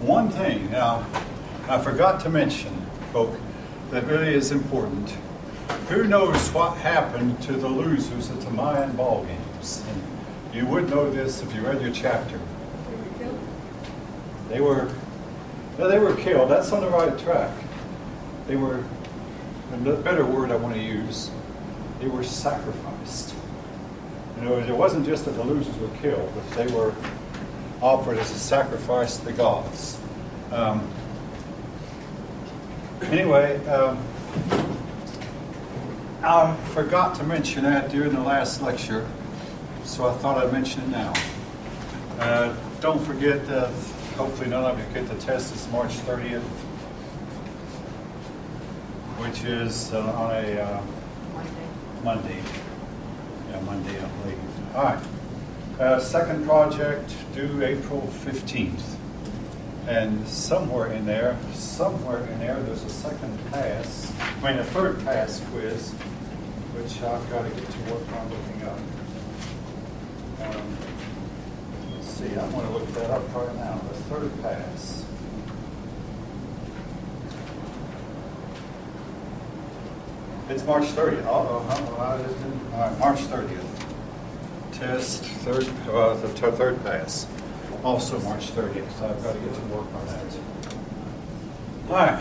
One thing now, I forgot to mention, folk, that really is important. Who knows what happened to the losers at the Mayan ball games? And you would know this if you read your chapter. They were killed? They were killed. That's on the right track. They were, the better word I want to use, they were sacrificed. You know, it wasn't just that the losers were killed, but they were offered as a sacrifice to the gods. Anyway, I forgot to mention that during the last lecture, so I thought I'd mention it now. Don't forget, hopefully none of you get the test. It's March 30th, which is on a Monday. Yeah, Monday, I believe. All right. Second project due April 15th. And somewhere in there, there's a a third pass quiz, which I've got to get to work on looking up. Let's see, I'm going to look that up right now. The third pass. It's March 30th. All right, March 30th. Test, the third pass. Also March 30th, so I've got to get to work on that. All right.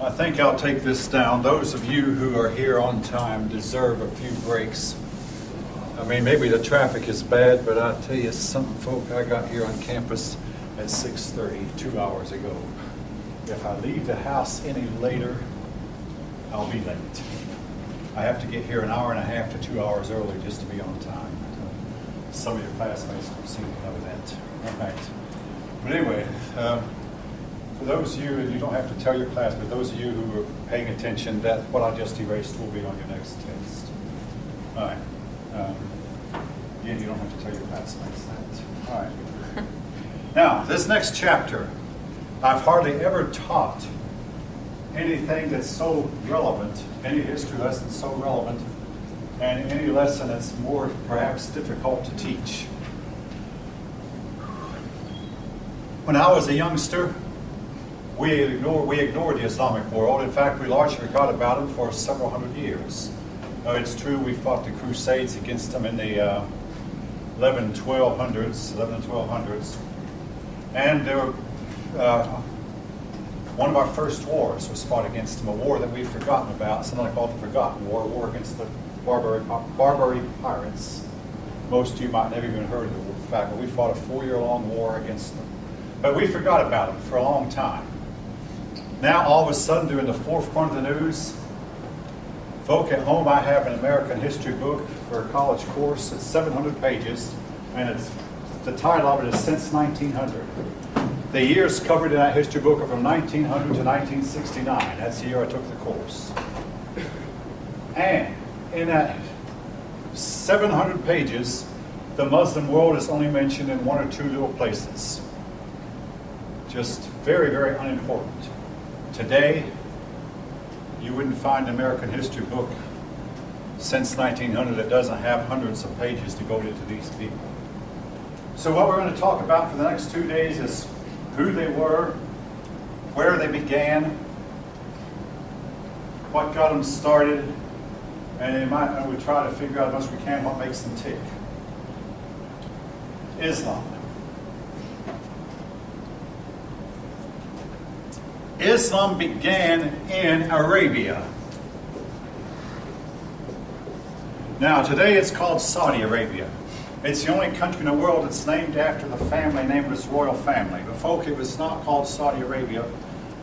I think I'll take this down. Those of you who are here on time deserve a few breaks. I mean, maybe the traffic is bad, but I tell you, some folk, I got here on campus at 6:30, 2 hours ago. If I leave the house any later, I'll be late. I have to get here an hour and a half to 2 hours early just to be on time. Some of your classmates don't seem to know that. All right. But anyway, for those of you, and you don't have to tell your class, but those of you who are paying attention, that what I just erased will be on your next test. All right. Again, you don't have to tell your classmates that. All right. Now, this next chapter, I've hardly ever taught anything that's so relevant, any history lesson so relevant, and any lesson that's more perhaps difficult to teach. When I was a youngster, we ignored the Islamic world. In fact, we largely forgot about them for several hundred years. It's true we fought the Crusades against them in the 11 and 1200s. And they were, one of our first wars was fought against them, a war that we've forgotten about, something I call the Forgotten War, a war against the Barbary pirates. Most of you might never even heard of the fact, but we fought a 4-year-long war against them. But we forgot about them for a long time. Now, all of a sudden, they're in the forefront of the news. Folk at home, I have an American history book for a college course. It's 700 pages, and the title of it is Since 1900. The years covered in that history book are from 1900 to 1969. That's the year I took the course. And in that 700 pages, the Muslim world is only mentioned in 1 or 2 little places. Just very, very unimportant. Today, you wouldn't find an American history book since 1900 that doesn't have hundreds of pages devoted to these people. So what we're going to talk about for the next 2 days is who they were, where they began, what got them started, and we try to figure out as much as we can what makes them tick. Islam. Islam began in Arabia. Now, today it's called Saudi Arabia. It's the only country in the world that's named after the family name of its royal family. But folk, it was not called Saudi Arabia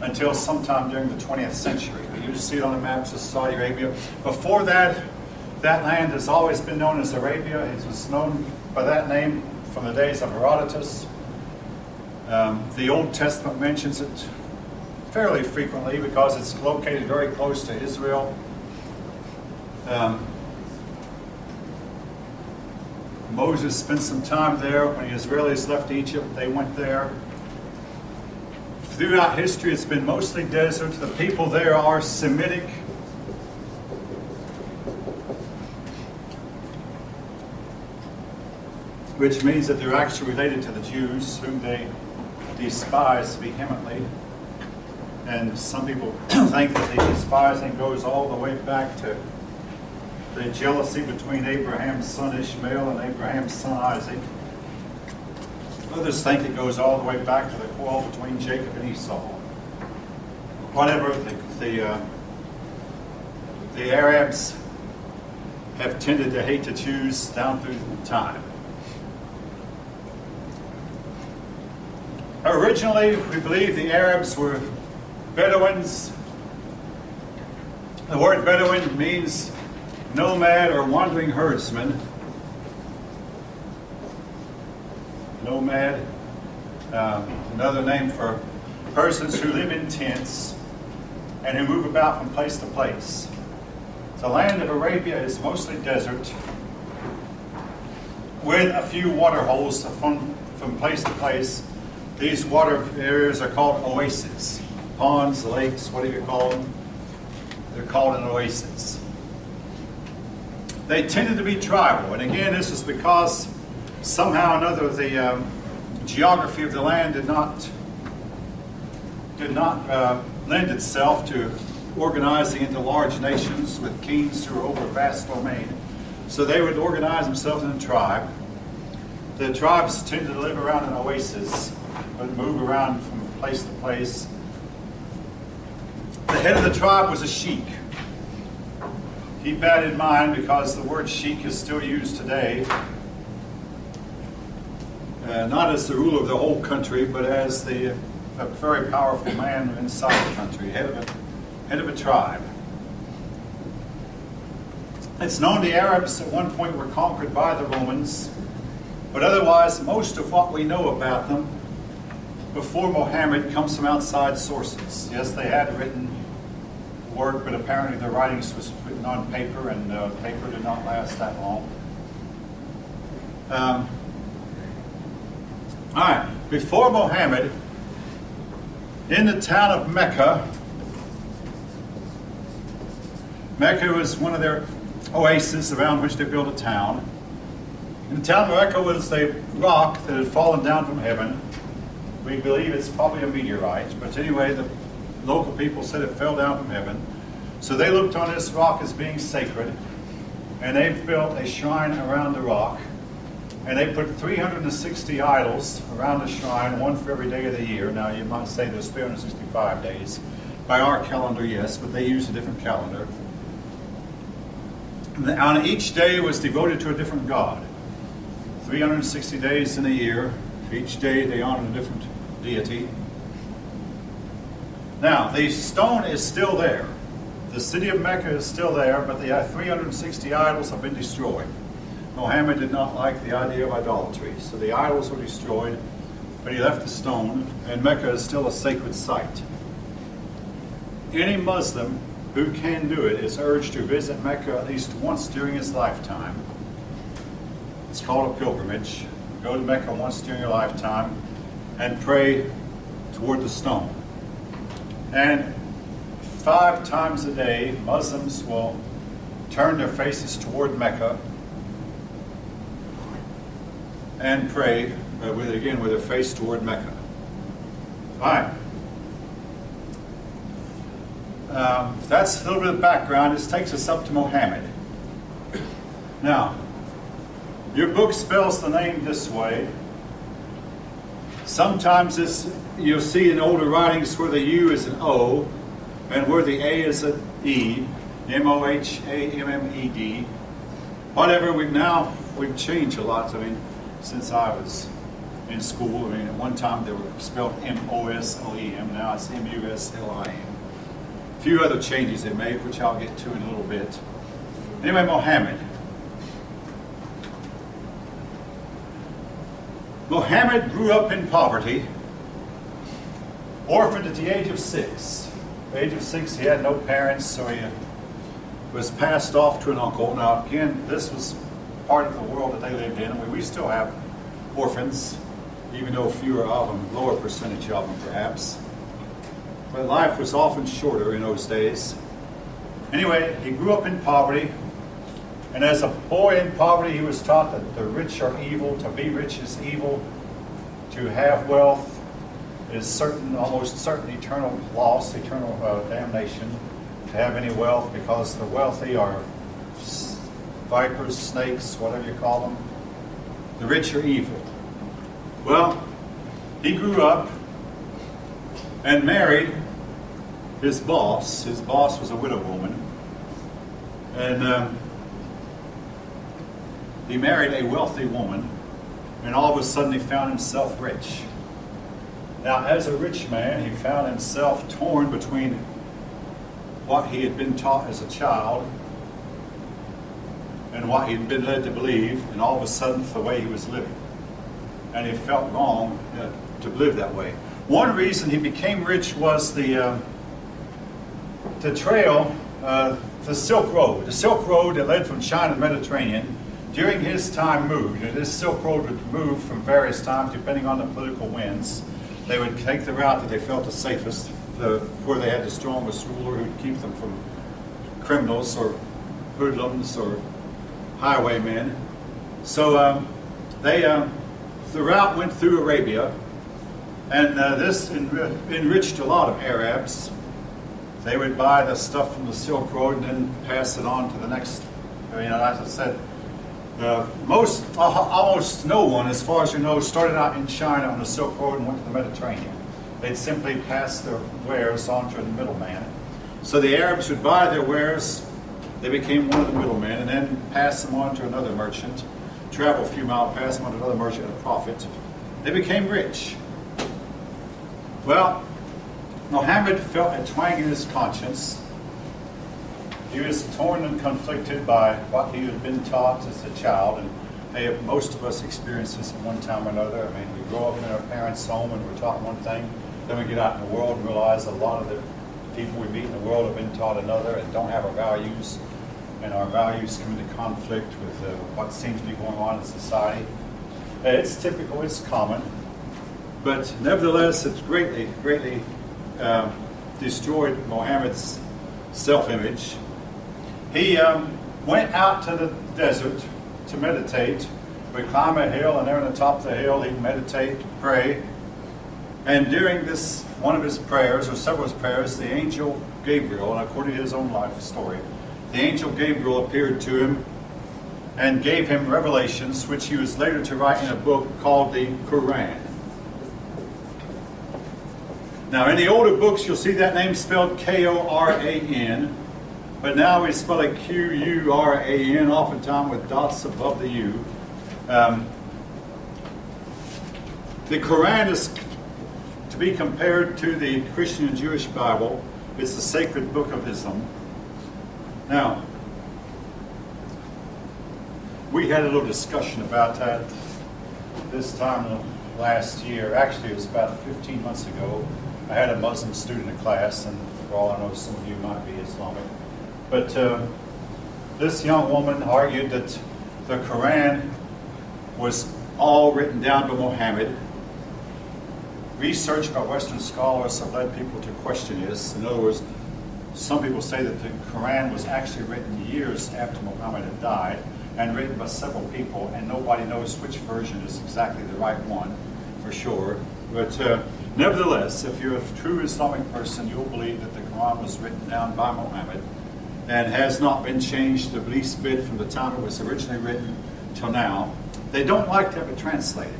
until sometime during the 20th century. You see it on the maps as Saudi Arabia. Before that, that land has always been known as Arabia. It was known by that name from the days of Herodotus. The Old Testament mentions it fairly frequently because it's located very close to Israel. Moses spent some time there. When the Israelis left Egypt, they went there. Throughout history, it's been mostly desert. The people there are Semitic. which means that they're actually related to the Jews, whom they despise vehemently. And some people think that the despising goes all the way back to the jealousy between Abraham's son Ishmael and Abraham's son Isaac. Others think it goes all the way back to the quarrel between Jacob and Esau. Whatever, the Arabs have tended to hate the Jews down through time. Originally, we believe the Arabs were Bedouins. The word Bedouin means nomad or wandering herdsman. Nomad, another name for persons who live in tents and who move about from place to place. The land of Arabia is mostly desert with a few water holes from place to place. These water areas are called oases. Ponds, lakes, whatever you call them. They're called an oasis. They tended to be tribal. And again, this is because somehow or another the geography of the land did not lend itself to organizing into large nations with kings who were over a vast domain. So they would organize themselves in a tribe. The tribes tended to live around an oasis, but move around from place to place. The head of the tribe was a sheik. Keep that in mind because the word sheik is still used today, not as the ruler of the whole country, but as a very powerful man inside the country, head of a tribe. It's known the Arabs at one point were conquered by the Romans, but otherwise most of what we know about them before Muhammad comes from outside sources. Yes, they had written work, but apparently their writings was written on paper, and paper did not last that long. All right, before Muhammad, in the town of Mecca, Mecca was one of their oases around which they built a town. In the town of Mecca was a rock that had fallen down from heaven. We believe it's probably a meteorite, but anyway, the local people said it fell down from heaven. So they looked on this rock as being sacred, and they built a shrine around the rock, and they put 360 idols around the shrine, one for every day of the year. Now, you might say there's 365 days. By our calendar, yes, but they used a different calendar. On each day was devoted to a different god. 360 days in a year. Each day they honored a different deity. Now, the stone is still there. The city of Mecca is still there, but the 360 idols have been destroyed. Muhammad did not like the idea of idolatry, so the idols were destroyed, but he left the stone, and Mecca is still a sacred site. Any Muslim who can do it is urged to visit Mecca at least once during his lifetime. It's called a pilgrimage. Go to Mecca once during your lifetime and pray toward the stone. And 5 times a day, Muslims will turn their faces toward Mecca and pray, with their face toward Mecca. All right. That's a little bit of background. This takes us up to Muhammad. Now, your book spells the name this way. Sometimes you'll see in older writings where the U is an O and where the A is an E, Mohammed. Whatever, we've changed a lot. I mean, since I was in school, I mean, at one time they were spelled Moslem, now it's Muslim. A few other changes they made, which I'll get to in a little bit. Anyway, Muhammad. Muhammad grew up in poverty, orphaned at the age of 6. At the age of 6, he had no parents, so he was passed off to an uncle. Now, again, this was part of the world that they lived in. I mean, we still have orphans, even though fewer of them, lower percentage of them perhaps. But life was often shorter in those days. Anyway, he grew up in poverty, And as a boy in poverty, he was taught that the rich are evil, to be rich is evil, to have wealth is certain, almost certain eternal loss, eternal damnation, to have any wealth, because the wealthy are vipers, snakes, whatever you call them. The rich are evil. Well, he grew up and married his boss. His boss was a widow woman. And he married a wealthy woman, and all of a sudden he found himself rich. Now, as a rich man, he found himself torn between what he had been taught as a child and what he had been led to believe, and all of a sudden the way he was living. And he felt wrong to live that way. One reason he became rich was the trail, the Silk Road. The Silk Road that led from China to the Mediterranean, during his time moved. And this Silk Road would move from various times depending on the political winds. They would take the route that they felt the safest, where they had the strongest ruler who would keep them from criminals or hoodlums or highwaymen. So the route went through Arabia, and this enriched a lot of Arabs. They would buy the stuff from the Silk Road and then pass it on to the next. As I said, almost no one, as far as you know, started out in China on the Silk Road and went to the Mediterranean. They'd simply pass their wares on to the middleman. So the Arabs would buy their wares, they became one of the middlemen, and then pass them on to another merchant, travel a few miles, pass them on to another merchant at a profit. They became rich. Well, Muhammad felt a twang in his conscience. He was torn and conflicted by what he had been taught as a child, and most of us experience this at one time or another. I mean, we grow up in our parents' home and we're taught one thing, then we get out in the world and realize a lot of the people we meet in the world have been taught another and don't have our values, and our values come into conflict with what seems to be going on in society. It's typical, it's common, but nevertheless, it's greatly destroyed Muhammad's self-image. He went out to the desert to meditate. We'd climb a hill, and there on the top of the hill, he'd meditate, pray. And during this, one of his prayers, or several of his prayers, the angel Gabriel, and according to his own life story, the angel Gabriel appeared to him and gave him revelations, which he was later to write in a book called the Quran. Now, in the older books, you'll see that name spelled K-O-R-A-N, but now we spell it Q-U-R-A-N, oftentimes with dots above the U. The Quran is to be compared to the Christian and Jewish Bible. It's the sacred book of Islam. Now, we had a little discussion about that this time last year. Actually, it was about 15 months ago. I had a Muslim student in class, and for all I know, some of you might be Islamic. But this young woman argued that the Quran was all written down by Muhammad. Research by Western scholars have led people to question this. In other words, some people say that the Quran was actually written years after Muhammad had died, and written by several people, and nobody knows which version is exactly the right one, for sure. But nevertheless, if you're a true Islamic person, you'll believe that the Quran was written down by Muhammad and has not been changed the least bit from the time it was originally written till now. They don't like to have it translated.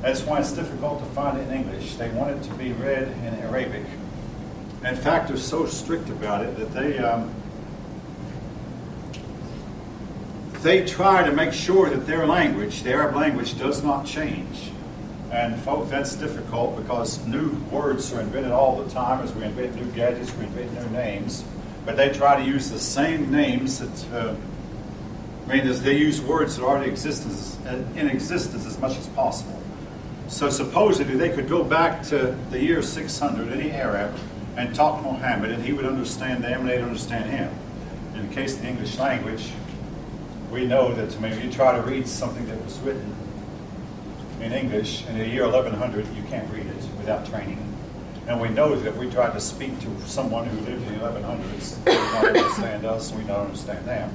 That's why it's difficult to find it in English. They want it to be read in Arabic. In fact, they're so strict about it that they try to make sure that their language, the Arab language, does not change. And folks, that's difficult because new words are invented all the time. As we invent new gadgets, we invent new names. But they try to use the same names that, they use words that already exist in existence as much as possible. So supposedly they could go back to the year 600, any Arab, and talk to Muhammad, and he would understand them, and they'd understand him. In the case of the English language, we know that if you try to read something that was written in English in the year 1100, you can't read it without training. And we know that if we tried to speak to someone who lived in the 1100s, they would not understand us, and we don't understand them,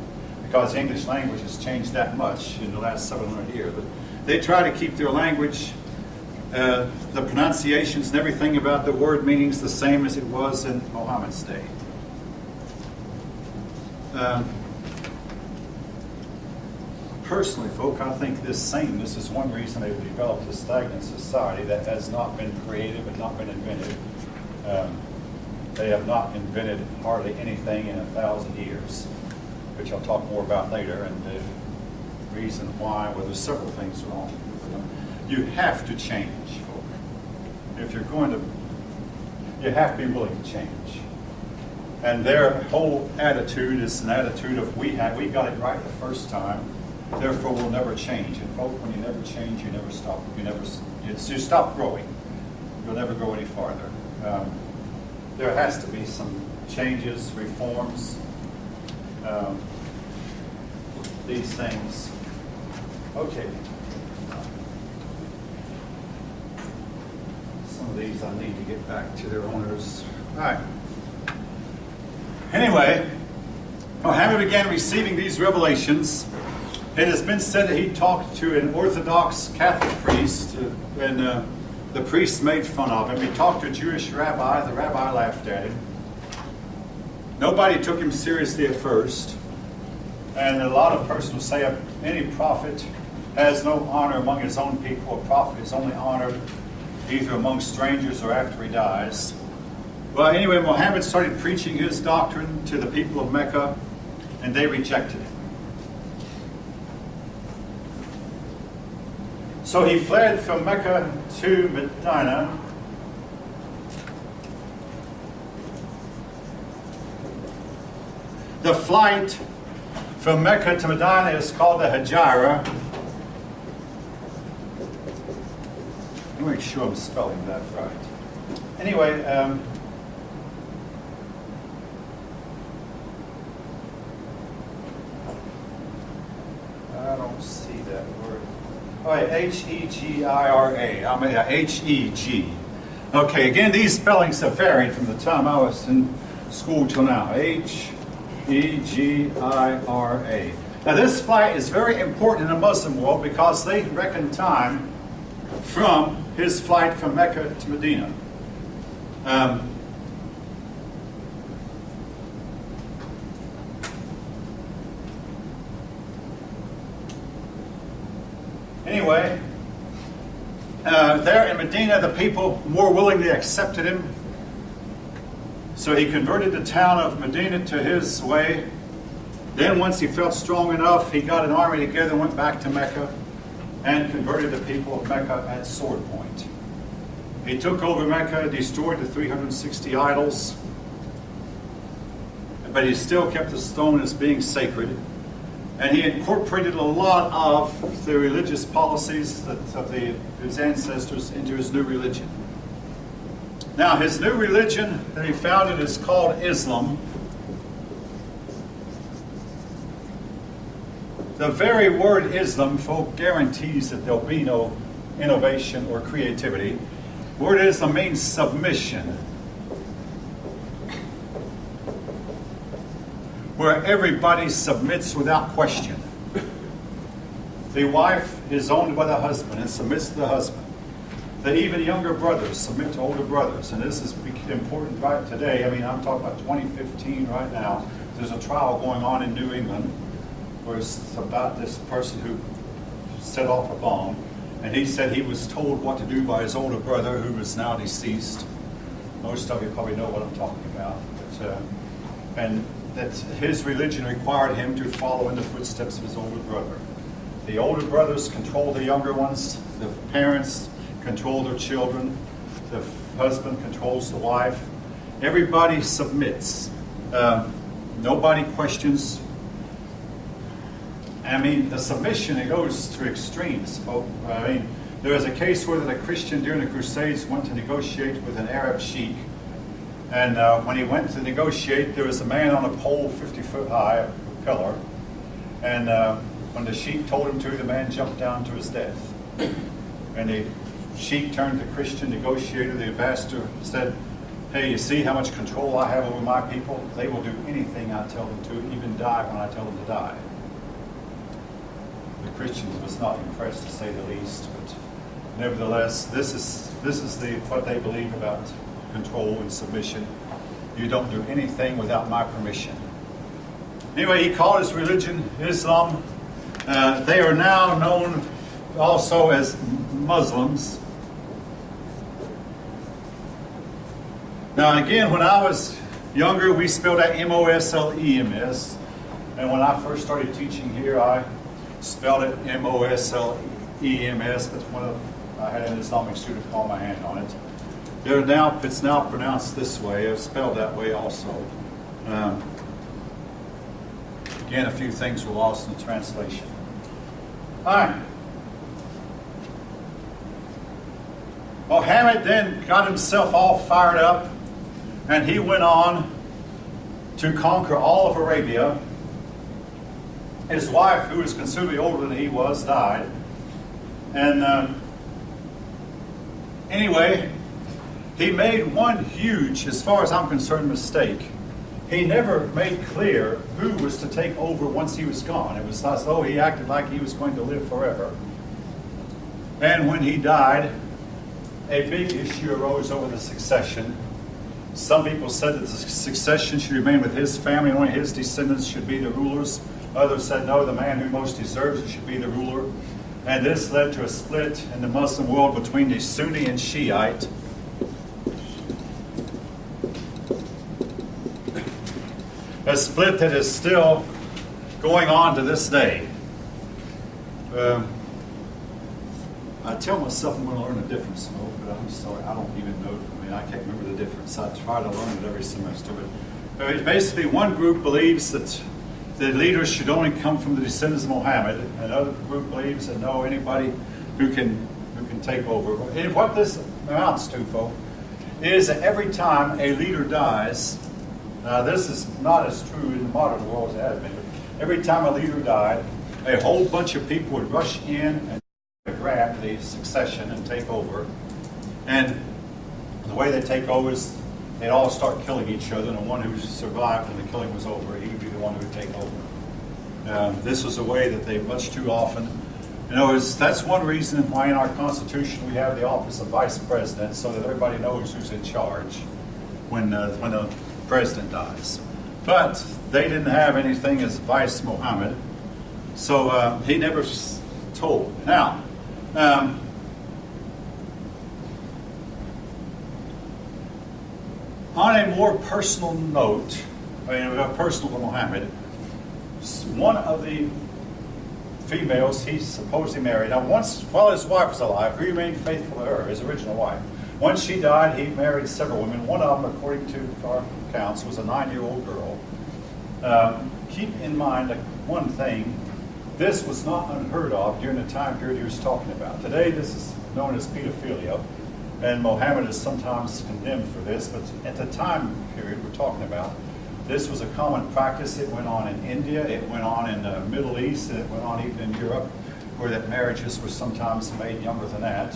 because the English language has changed that much in the last 700 years. But they try to keep their language, the pronunciations and everything about the word meanings the same as it was in Muhammad's day. Personally, folk, I think this sameness is one reason they've developed a stagnant society that has not been creative and not been invented. They have not invented hardly anything in 1,000 years, which I'll talk more about later, and the reason why, well, there's several things wrong. You have to change, folk. If you're going to, you have to be willing to change. And their whole attitude is an attitude of we got it right the first time, therefore we'll never change. And folk, when you never change, you never stop. You stop growing. You'll never go any farther. There has to be some changes, reforms, these things. Okay. Some of these I need to get back to their owners. All right. Anyway, Muhammad began receiving these revelations. It has been said that he talked to an Orthodox Catholic priest, and the priest made fun of him. He talked to a Jewish rabbi. The rabbi laughed at him. Nobody took him seriously at first. And a lot of persons say any prophet has no honor among his own people. A prophet is only honored either among strangers or after he dies. Well, anyway, Muhammad started preaching his doctrine to the people of Mecca, and they rejected him. So he fled from Mecca to Medina. The flight from Mecca to Medina is called the Hijra. Let me make sure I'm spelling that right. Anyway, I don't see that word. Oh, yeah, H-E-G-I-R-A. I mean, H-E-G. Okay, again, these spellings have varied from the time I was in school till now. H-E-G-I-R-A. Now, this flight is very important in the Muslim world because they reckon time from his flight from Mecca to Medina. Anyway, there in Medina, the people more willingly accepted him. So he converted the town of Medina to his way. Then once he felt strong enough, he got an army together and went back to Mecca and converted the people of Mecca at sword point. He took over Mecca, destroyed the 360 idols, but he still kept the stone as being sacred. And he incorporated a lot of the religious policies of his ancestors into his new religion. Now, his new religion that he founded is called Islam. The very word Islam, folk, guarantees that there'll be no innovation or creativity. The word Islam means submission, where everybody submits without question. The wife is owned by the husband and submits to the husband. That even younger brothers submit to older brothers. And this is important right today. I mean, I'm talking about 2015 right now. There's a trial going on in New England where it's about this person who set off a bomb. And he said he was told what to do by his older brother, who is now deceased. Most of you probably know what I'm talking about. And that his religion required him to follow in the footsteps of his older brother. The older brothers control the younger ones. The parents control their children. The husband controls the wife. Everybody submits. Nobody questions. I mean, the submission, it goes to extremes, folks. I mean, there was a case where a Christian during the Crusades went to negotiate with an Arab sheik. And when he went to negotiate, there was a man on a pole 50 foot high, a pillar. And when the sheik told him to, the man jumped down to his death. And the sheik turned to the Christian negotiator, the ambassador, said, "Hey, you see how much control I have over my people? They will do anything I tell them to, even die when I tell them to die." the Christians was not impressed, to say the least. But nevertheless, this is what they believe about control and submission. You don't do anything without my permission. Anyway, he called his religion Islam. They are now known also as Muslims. Now again, when I was younger, we spelled out Moslems. And when I first started teaching here, I spelled it Moslems, but I had an Islamic student call my hand on it. It's now pronounced this way. It's spelled that way also. Again, a few things were lost in the translation. All right. Muhammad then got himself all fired up, and he went on to conquer all of Arabia. His wife, who was considerably older than he was, died. And anyway, he made one huge, as far as I'm concerned, mistake. He never made clear who was to take over once he was gone. It was as though he acted like he was going to live forever. And when he died, a big issue arose over the succession. Some people said that the succession should remain with his family, and only his descendants should be the rulers. Others said, no, the man who most deserves it should be the ruler. And this led to a split in the Muslim world between the Sunni and Shiite. A split that is still going on to this day. I tell myself I'm going to learn a different smoke, but I'm sorry, I don't even know. I mean, I can't remember the difference. I try to learn it every semester. But basically, one group believes that the leaders should only come from the descendants of Muhammad. Another group believes that no, anybody who can take over. And what this amounts to, folks, is that every time a leader dies, now this is not as true in the modern world as it has been, but every time a leader died, a whole bunch of people would rush in and grab the succession and take over. And the way they take over is they'd all start killing each other, and the one who survived when the killing was over, he would be the one who would take over. This was a way that they much too often, that's one reason why in our Constitution we have the office of Vice President, so that everybody knows who's in charge when the president dies. But they didn't have anything as Vice Muhammad, so he never told. Now, on a more personal note, personal to Muhammad, one of the females he supposedly married, now once, while his wife was alive, he remained faithful to her, his original wife. Once she died, he married several women. One of them, according to our accounts, was a 9-year-old girl. Keep in mind one thing, this was not unheard of during the time period he was talking about. Today, this is known as pedophilia, and Muhammad is sometimes condemned for this, but at the time period we're talking about, this was a common practice. It went on in India, it went on in the Middle East, and it went on even in Europe, where that marriages were sometimes made younger than that.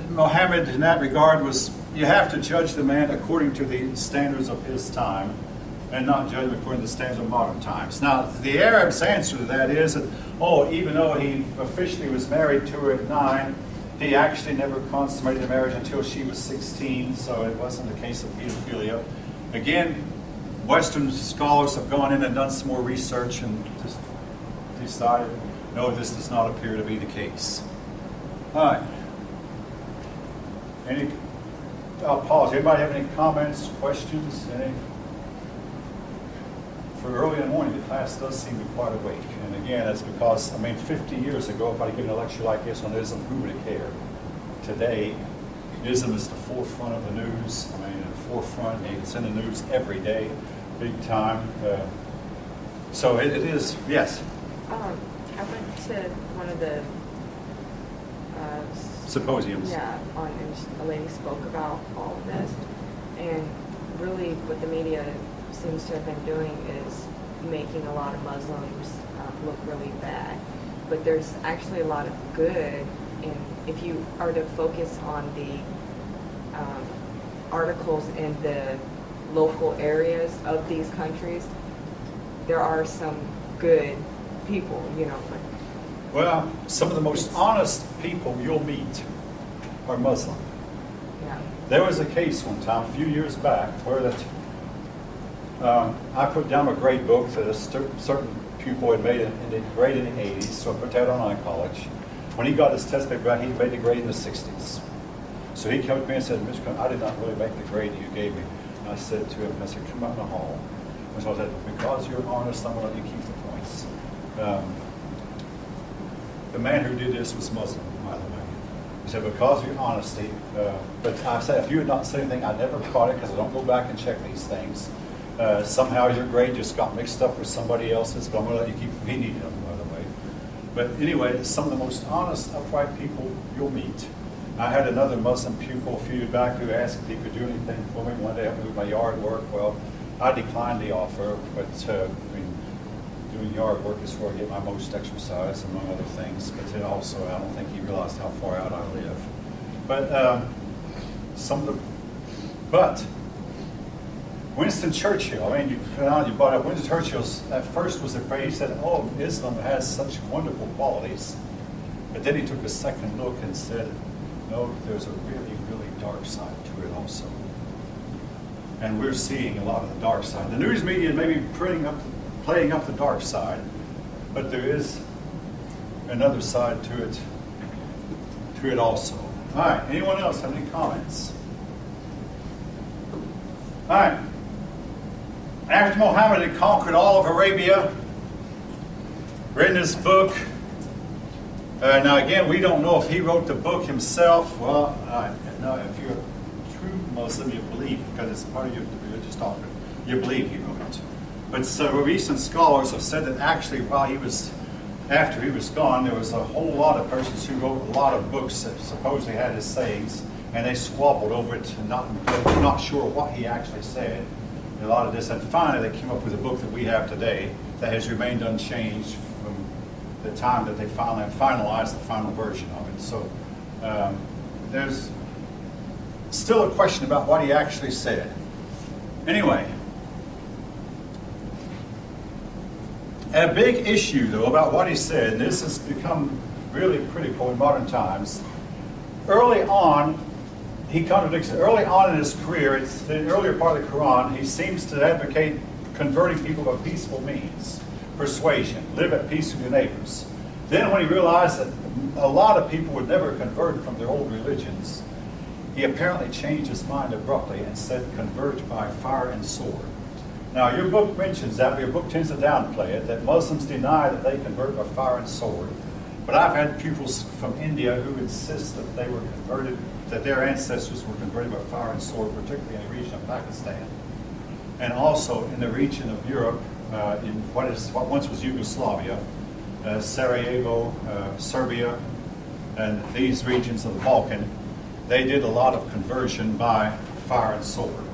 Muhammad, in that regard, you have to judge the man according to the standards of his time, and not judge him according to the standards of modern times. Now, the Arab's answer to that is that, even though he officially was married to her at 9, he actually never consummated the marriage until she was 16, so it wasn't a case of pedophilia. Again, Western scholars have gone in and done some more research and just decided, no, this does not appear to be the case. All right. I'll pause. Anybody have any comments, questions? For early in the morning, the class does seem to be quite awake. And again, that's because, 50 years ago, if I'd given a lecture like this on Islam, who would have cared? Today, Islam is the forefront of the news. The forefront, it's in the news every day, big time. So it is, yes. I went to one of the symposiums. Yeah, and a lady spoke about all of this, and really what the media seems to have been doing is making a lot of Muslims look really bad. But there's actually a lot of good, and if you are to focus on the articles in the local areas of these countries, there are some good people, you know. But Well, some of the most honest people you'll meet are Muslim. yeah, There was a case one time, a few years back, where I put down a grade book that a certain pupil had made in the grade in the 80s, so I put that on iCollege. When he got his test paper back, he made the grade in the 60s. So he came to me and said, Mr. Cohen, I did not really make the grade you gave me. And I said to him, I said, come out in the hall. And so I said, because you're honest, I'm going to let you keep the points. The man who did this was Muslim, by the way. He said, because of your honesty, but I said, if you had not said anything, I never caught it because I don't go back and check these things. Somehow your grade just got mixed up with somebody else's, but I'm going to let you keep them. He needed them, by the way. But anyway, some of the most honest, upright people you'll meet. I had another Muslim pupil a few years back who asked if he could do anything for me one day, help me with my yard work. Well, I declined the offer, but I mean, doing yard work is where I get my most exercise, among other things. But then also, I don't think he realized how far out I live. But but Winston Churchill, I mean, you brought up Winston Churchill's, at first was afraid. He said, oh, Islam has such wonderful qualities. But then he took a second look and said, no, there's a really, really dark side to it also. And we're seeing a lot of the dark side. The news media may be playing up the dark side, but there is another side to it also. All right, anyone else have any comments? All right. After Muhammad had conquered all of Arabia, written his book. Now again, we don't know if he wrote the book himself. Well, no, if you're a true Muslim, you believe, because it's part of your religious doctrine, you believe he wrote it. But recent scholars have said that actually after he was gone, there was a whole lot of persons who wrote a lot of books that supposedly had his sayings, and they squabbled over it, and not sure what he actually said. A lot of this, and finally they came up with a book that we have today that has remained unchanged from the time that they finally finalized the final version of it. So there's still a question about what he actually said. Anyway, a big issue, though, about what he said, and this has become really critical in modern times. Early on, he contradicts it. Early on in his career, it's the earlier part of the Quran, he seems to advocate converting people by peaceful means, persuasion, live at peace with your neighbors. Then when he realized that a lot of people would never convert from their old religions, he apparently changed his mind abruptly and said, convert by fire and sword. Now, your book mentions that, but your book tends to downplay it, that Muslims deny that they convert by fire and sword. But I've had pupils from India who insist that they were converted, that their ancestors were converted by fire and sword, particularly in the region of Pakistan. And also in the region of Europe, in what once was Yugoslavia, Sarajevo, Serbia, and these regions of the Balkan, they did a lot of conversion by fire and sword.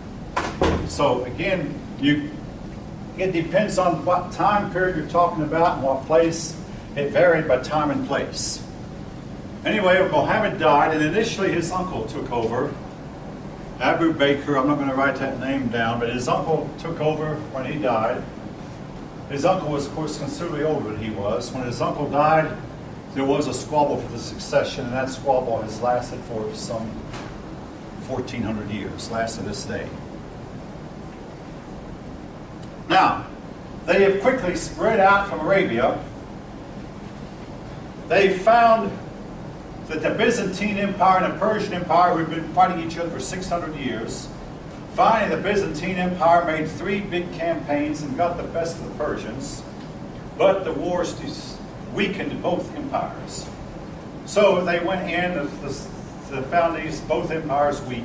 So again, it depends on what time period you're talking about and what place. It varied by time and place. Anyway, Muhammad died, and initially his uncle took over. Abu Bakr, I'm not going to write that name down, but his uncle took over when he died. His uncle was, of course, considerably older than he was. When his uncle died, there was a squabble for the succession, and that squabble has lasted for some 1,400 years, last to this day. Now, they have quickly spread out from Arabia. They found that the Byzantine Empire and the Persian Empire, who had been fighting each other for 600 years, finally the Byzantine Empire made 3 big campaigns and got the best of the Persians, but the wars weakened both empires. So they went in, found these both empires weak.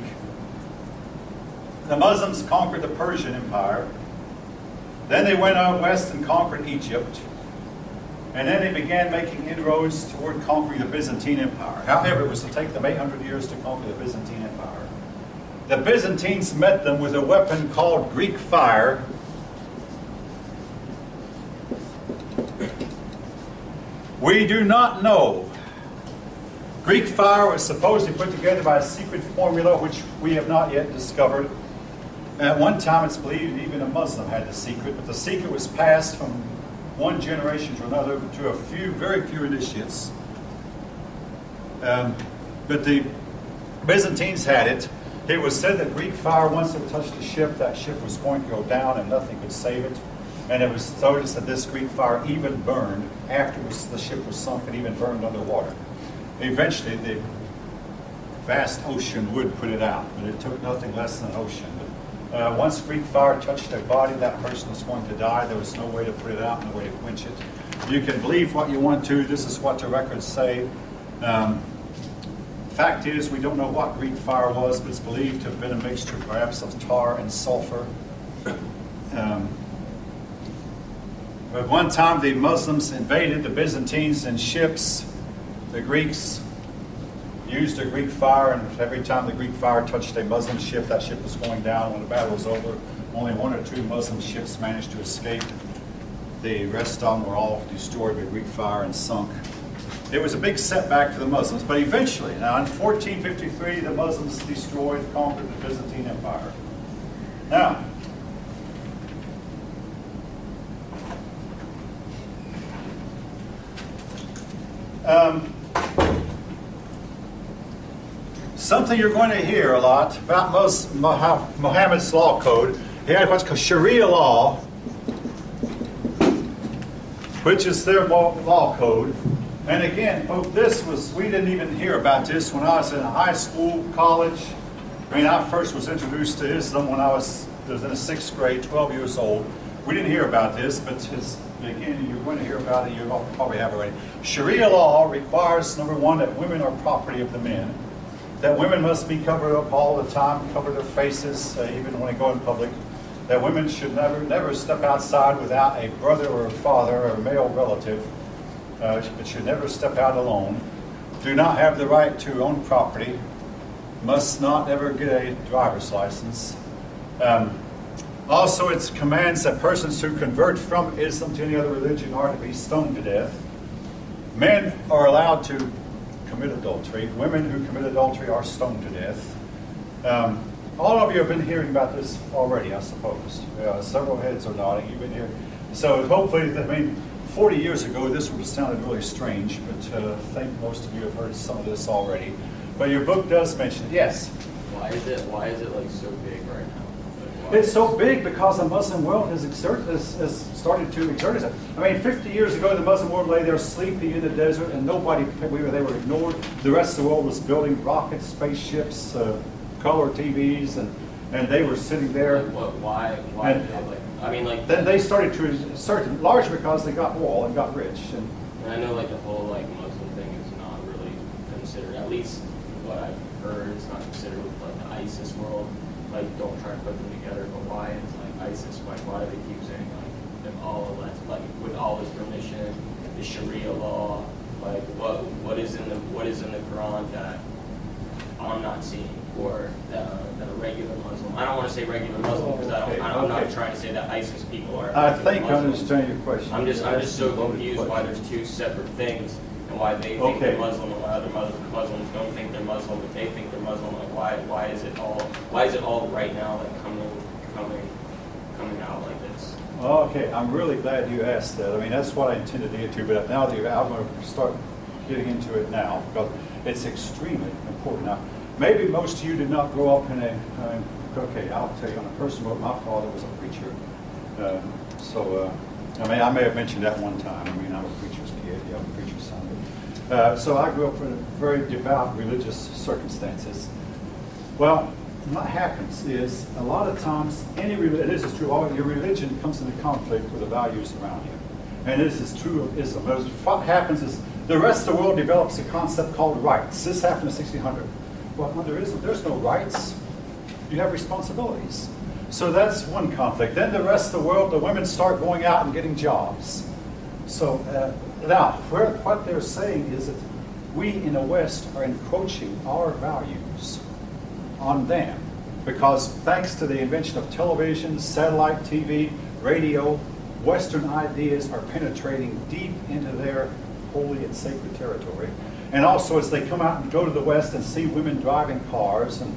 The Muslims conquered the Persian Empire. Then they went out west and conquered Egypt. And then they began making inroads toward conquering the Byzantine Empire. However, it was to take them 800 years to conquer the Byzantine Empire. The Byzantines met them with a weapon called Greek fire. We do not know. Greek fire was supposedly put together by a secret formula which we have not yet discovered. At one time, it's believed even a Muslim had the secret, but the secret was passed from one generation to another to very few initiates. But the Byzantines had it. It was said that Greek fire, once it touched a ship, that ship was going to go down and nothing could save it. And it was noticed that this Greek fire even burned after the ship was sunk and even burned underwater. Eventually, the vast ocean would put it out, but it took nothing less than an ocean. But once Greek fire touched a body, that person was going to die. There was no way to put it out, no way to quench it. You can believe what you want to. This is what the records say. Fact is, we don't know what Greek fire was, but it's believed to have been a mixture perhaps of tar and sulfur. At one time, the Muslims invaded the Byzantines in ships. The Greeks used a Greek fire, and every time the Greek fire touched a Muslim ship, that ship was going down. When the battle was over, only 1 or 2 Muslim ships managed to escape. The rest of them were all destroyed by Greek fire and sunk. It was a big setback to the Muslims, but eventually, now in 1453, the Muslims destroyed, conquered the Byzantine Empire. Now, something you're going to hear a lot about Muhammad's law code. He had what's called Sharia law, which is their law code. And again, folks, we didn't even hear about this when I was in high school, college. I mean, I first was introduced to Islam when I was in the 6th grade, 12 years old. We didn't hear about this, but again, you're going to hear about it. You probably have already. Sharia law requires, number one, that women are property of the men. That women must be covered up all the time, cover their faces, even when they go in public. That women should never step outside without a brother or a father or a male relative. But should never step out alone. Do not have the right to own property. Must not ever get a driver's license. Also, it commands that persons who convert from Islam to any other religion are to be stoned to death. Men are allowed to commit adultery. Women who commit adultery are stoned to death. All of you have been hearing about this already, I suppose. Several heads are nodding. You've been here. So hopefully, 40 years ago, this would have sounded really strange, but I think most of you have heard some of this already. But your book does mention it. Yes? Why is it like so big right now? It's so big because the Muslim world has started to exert itself. I mean, 50 years ago, the Muslim world lay there sleeping in the desert, and they were ignored. The rest of the world was building rockets, spaceships, color TVs, and they were sitting there. Why? Then they started to assert it, largely because they got oil and got rich. And I know the whole Muslim thing is not really considered, at least what I've heard, it's not considered with the ISIS world. Don't try to put them together, but why is ISIS? Why do they keep saying them all with Allah's permission, the Sharia law? What is in the Quran that I'm not seeing, or that a regular Muslim? I don't want to say regular Muslim because I'm not trying to say that ISIS people are. I think I Muslims. understand your question. I'm just so confused why there's 2 separate things, and why they think they're Muslim and why other Muslims don't think they're Muslim, but they think they're Muslim. Why is it all right now coming out like this? Okay, I'm really glad you asked that. I mean, that's what I intended to get to, but now that I'm going to start getting into it now because it's extremely important. Now, maybe most of you did not grow up in okay, I'll tell you on a personal note, my father was a preacher. I may have mentioned that one time. I mean, I'm a preacher's kid, I'm a preacher's son. So I grew up in very devout religious circumstances. Well, what happens is a lot of times, this is true, all your religion comes into conflict with the values around you. And this is true of Islam. What happens is the rest of the world develops a concept called rights. This happened in 1600. Well, under Islam, there's no rights. You have responsibilities. So that's one conflict. Then the rest of the world, the women start going out and getting jobs. So now, what they're saying is that we in the West are encroaching our values on them because thanks to the invention of television, satellite TV, radio, Western ideas are penetrating deep into their holy and sacred territory. And also as they come out and go to the West and see women driving cars and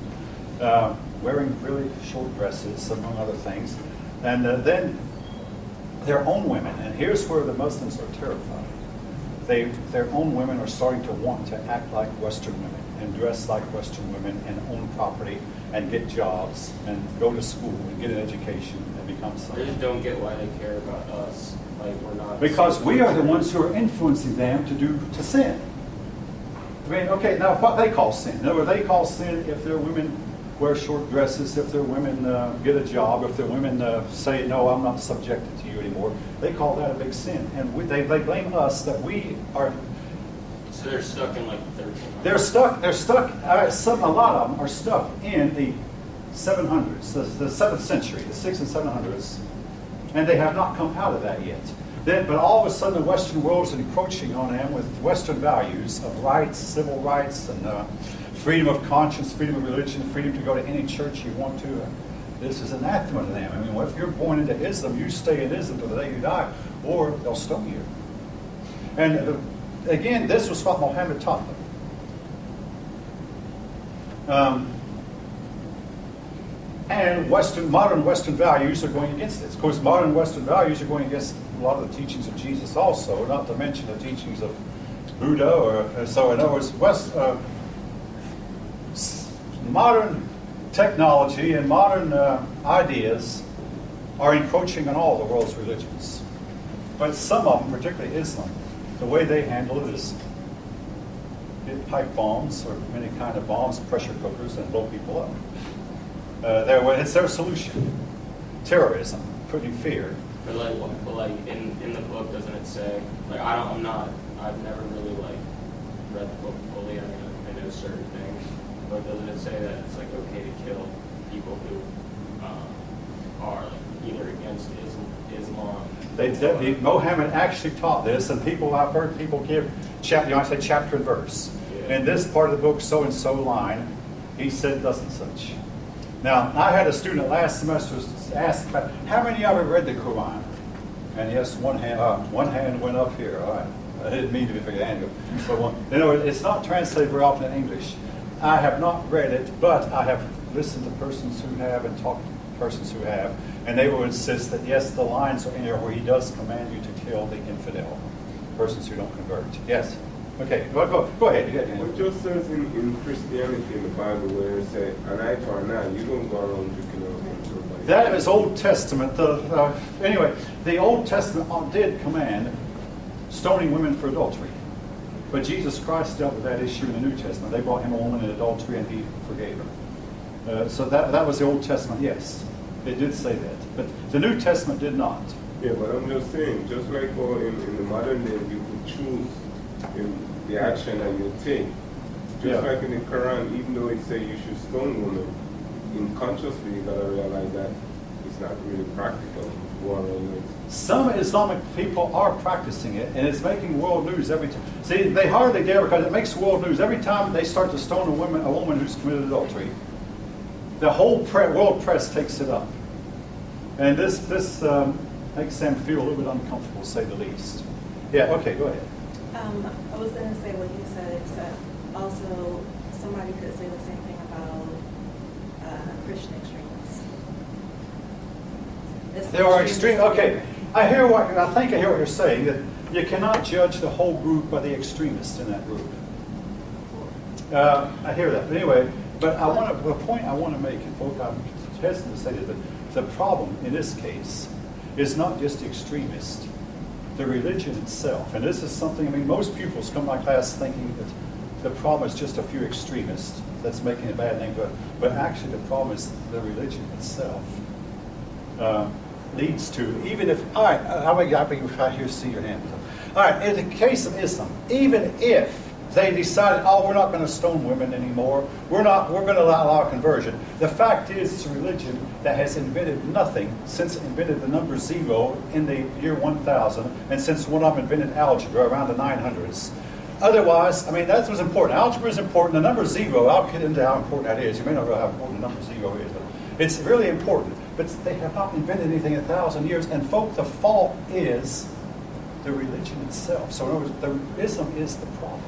wearing really short dresses, among other things. And then their own women, and here's where the Muslims are terrified. Their own women are starting to want to act like Western women and dress like Western women and own property and get jobs and go to school and get an education and become I something. just don't get why they care about us. Like, we're not. Because we are the ones who are influencing them to sin. I mean, okay, now what they call sin. In other words, they call sin if their women wear short dresses, if their women get a job, if their women say, no, I'm not subjected to you anymore. They call that a big sin. And they blame us that we are. So they're stuck in like the 1300s. They're stuck, a lot of them are stuck in the 700s, the 7th century, the 6th and 700s. And they have not come out of that yet. But all of a sudden, the Western world is encroaching on them with Western values of rights, civil rights, and freedom of conscience, freedom of religion, freedom to go to any church you want to. This is anathema to them. I mean, if you're born into Islam, you stay in Islam till the day you die, or they'll stone you. And again, this was what Muhammad taught them. And modern Western values are going against this. Of course, modern Western values are going against a lot of the teachings of Jesus also, not to mention the teachings of Buddha. So in other words, modern technology and modern ideas are encroaching on all the world's religions. But some of them, particularly Islam, the way they handle it is hit pipe bombs or any kind of bombs, pressure cookers, and blow people up. It's their solution. Terrorism, putting fear. But in the book, doesn't it say, like, I've never really like read the book fully. I mean, I know certain things, but doesn't it say that it's like okay to kill people who are like either against Islam? Mohammed actually taught this, and I've heard people give I say chapter and verse. Yeah. In this part of the book, so and so line, he said thus and such. Now, I had a student last semester ask about how many of you read the Quran, and yes, one hand went up here. All right, I didn't mean to be big hand, but it's not translated very often in English. I have not read it, but I have listened to persons who have and talked to persons who have, and they will insist that yes, the lines are in there where he does command you to kill the infidel, persons who don't convert. Yes. Okay, go ahead. What just says in Christianity in the Bible where it says an eye for an eye, you don't go around drinking out somebody. That is Old Testament. Anyway, the Old Testament did command stoning women for adultery. But Jesus Christ dealt with that issue in the New Testament. They brought him a woman in adultery and he forgave her. So that was the Old Testament, yes. It did say that. But the New Testament did not. Yeah, but I'm just saying, just like in the modern day, you could choose in the action that you take. Just like in the Quran, even though it says you should stone women, unconsciously you gotta realize that it's not really practical. Some Islamic people are practicing it, and it's making world news every time. See, they hardly dare because it makes world news every time they start to stone a woman who's committed adultery. The whole world press takes it up, and this makes them feel a little bit uncomfortable, to say the least. Yeah. Okay. Go ahead. I was going to say what you said, except also somebody could say the same thing about Christian extremists. There are extreme. Okay, I think I hear what you're saying, that you cannot judge the whole group by the extremists in that group. I hear that. But anyway, but the point I want to make, and folks, I'm hesitant to say this, but the problem in this case is not just the extremist, the religion itself. And this is something, I mean, most pupils come to my class thinking that the problem is just a few extremists that's making a bad name to it. But actually the problem is the religion itself. Leads to, even if, all right, I hear see your hand. All right, in the case of Islam, even if they decided, we're not going to stone women anymore, we're going to allow conversion. The fact is, it's a religion that has invented nothing since it invented the number 0 in the year 1000, and since one of them invented algebra around the 900s. Otherwise, I mean, that was important. Algebra is important. The number 0, I'll get into how important that is. You may not know how important the number 0 is, but it's really important. But they have not invented anything in 1,000 years. And folk, the fault is the religion itself. So in other words, Islam is the problem.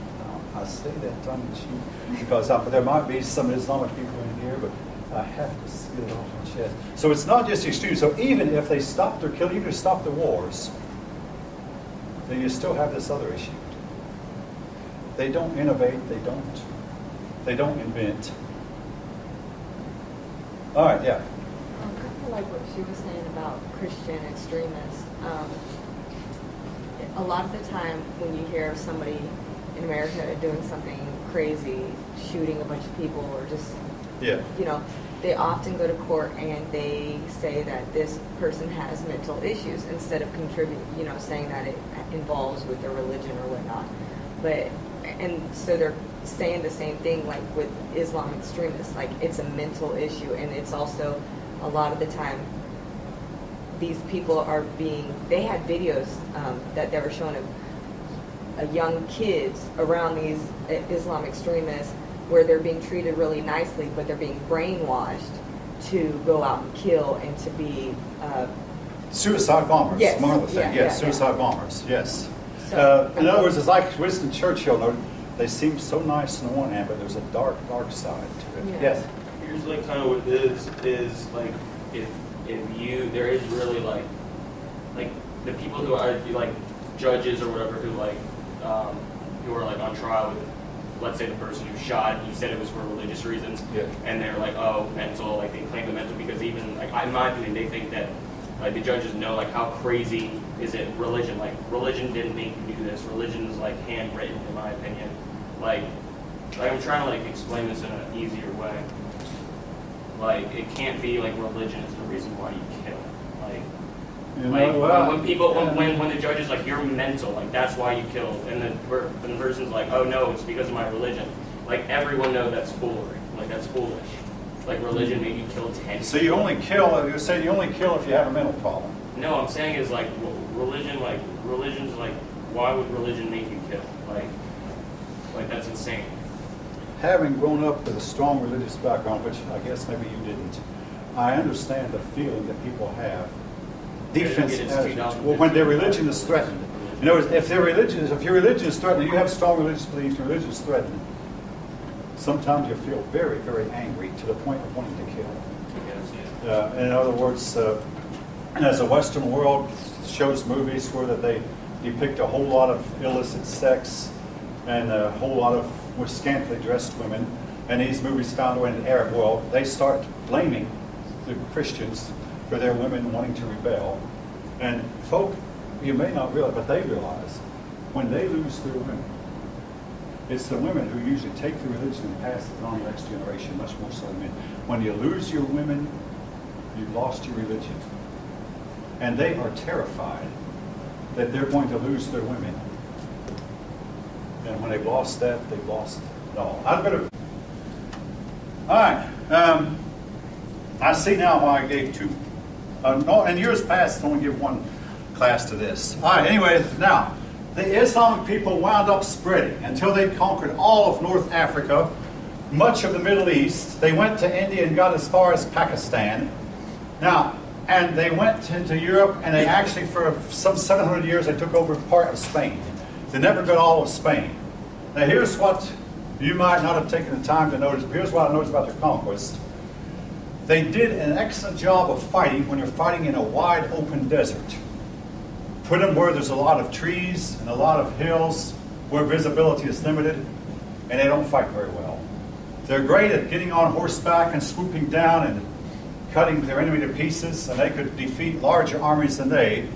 Now, I say that tongue in cheek because there might be some Islamic people in here, but I have to seal it off my chest. So it's not just extreme. So even if they stop their killing, even if they stop the wars, then you still have this other issue. They don't innovate. They don't invent. All right, yeah. Kind of like what she was saying about Christian extremists. A lot of the time when you hear of somebody in America doing something crazy, shooting a bunch of people, or just, Yeah. you know, they often go to court and they say that this person has mental issues instead of saying that it involves with their religion or whatnot. And so they're saying the same thing like with Islam extremists, like it's a mental issue, and it's also a lot of the time these people they had videos that they were showing of young kids around these Islam extremists where they're being treated really nicely, but they're being brainwashed to go out and kill and to be Suicide bombers, Yes. among other things. Yeah, Yes, yeah, suicide yeah. bombers, yes. So- In other words, it's like Winston Churchill noted, they seem so nice on the one hand, but there's a dark, dark side to it. Yeah. Yes. Here's like kind of what it is like if there is really like the people who are like judges or whatever who are like on trial with, let's say, the person who shot, he said it was for religious reasons, Yeah. and they're like, oh, mental, like they claim the mental because even like in my opinion they think that like the judges know like how crazy is it religion, like religion didn't make you do this, religion is like handwritten in my opinion, like I'm trying to like explain this in an easier way. Like it can't be like religion is the reason why you kill. When the judge is like you're mental, like that's why you killed, and the person's like, oh no, it's because of my religion. Like everyone knows that's foolery. Like that's foolish. Like religion made you kill 10. So you only kill, you're saying you only kill if you have a mental problem. No, I'm saying is like religion's like why would religion make you kill? Like that's insane. Having grown up with a strong religious background, which I guess maybe you didn't, I understand the feeling that people have. Defensive attitudes. Well, when their religion is threatened. In other words, if your religion is threatened, and you have strong religious beliefs, your religion is threatened, sometimes you feel very, very angry to the point of wanting to kill. I guess, yeah. In other words, as the Western world shows movies where that they depict a whole lot of illicit sex and a whole lot of scantily dressed women, and these movies found a way in the Arab world, they start blaming the Christians for their women wanting to rebel. And folk, you may not realize, but they realize when they lose their women, it's the women who usually take the religion and pass it on to the next generation, much more so than men. When you lose your women, you've lost your religion. And they are terrified that they're going to lose their women. And when they've lost that, they've lost it all. I'd better. All right. I see now why I gave two. No, in years past, I only give one class to this. All right. Anyway, now the Islamic people wound up spreading until they conquered all of North Africa, much of the Middle East. They went to India and got as far as Pakistan. Now, and they went into Europe, and they actually, for some 700 years, they took over part of Spain. They never got all of Spain. Now, here's what you might not have taken the time to notice, but here's what I noticed about their conquest. They did an excellent job of fighting when you're fighting in a wide open desert. Put them where there's a lot of trees and a lot of hills where visibility is limited, and they don't fight very well. They're great at getting on horseback and swooping down and cutting their enemy to pieces, and they could defeat larger armies than they.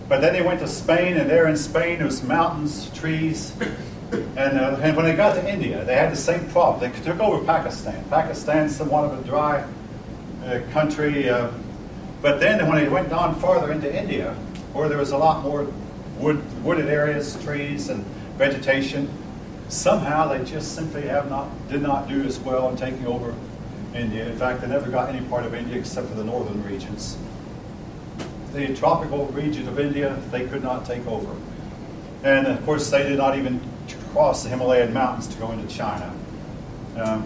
But then they went to Spain, and there in Spain there was mountains, trees, and when they got to India, they had the same problem. They took over Pakistan. Pakistan's somewhat of a dry country, but then when they went down farther into India, where there was a lot more wooded areas, trees, and vegetation, somehow they just simply did not do as well in taking over India. In fact, they never got any part of India except for the northern regions. The tropical region of India, they could not take over. And of course, they did not even cross the Himalayan mountains to go into China.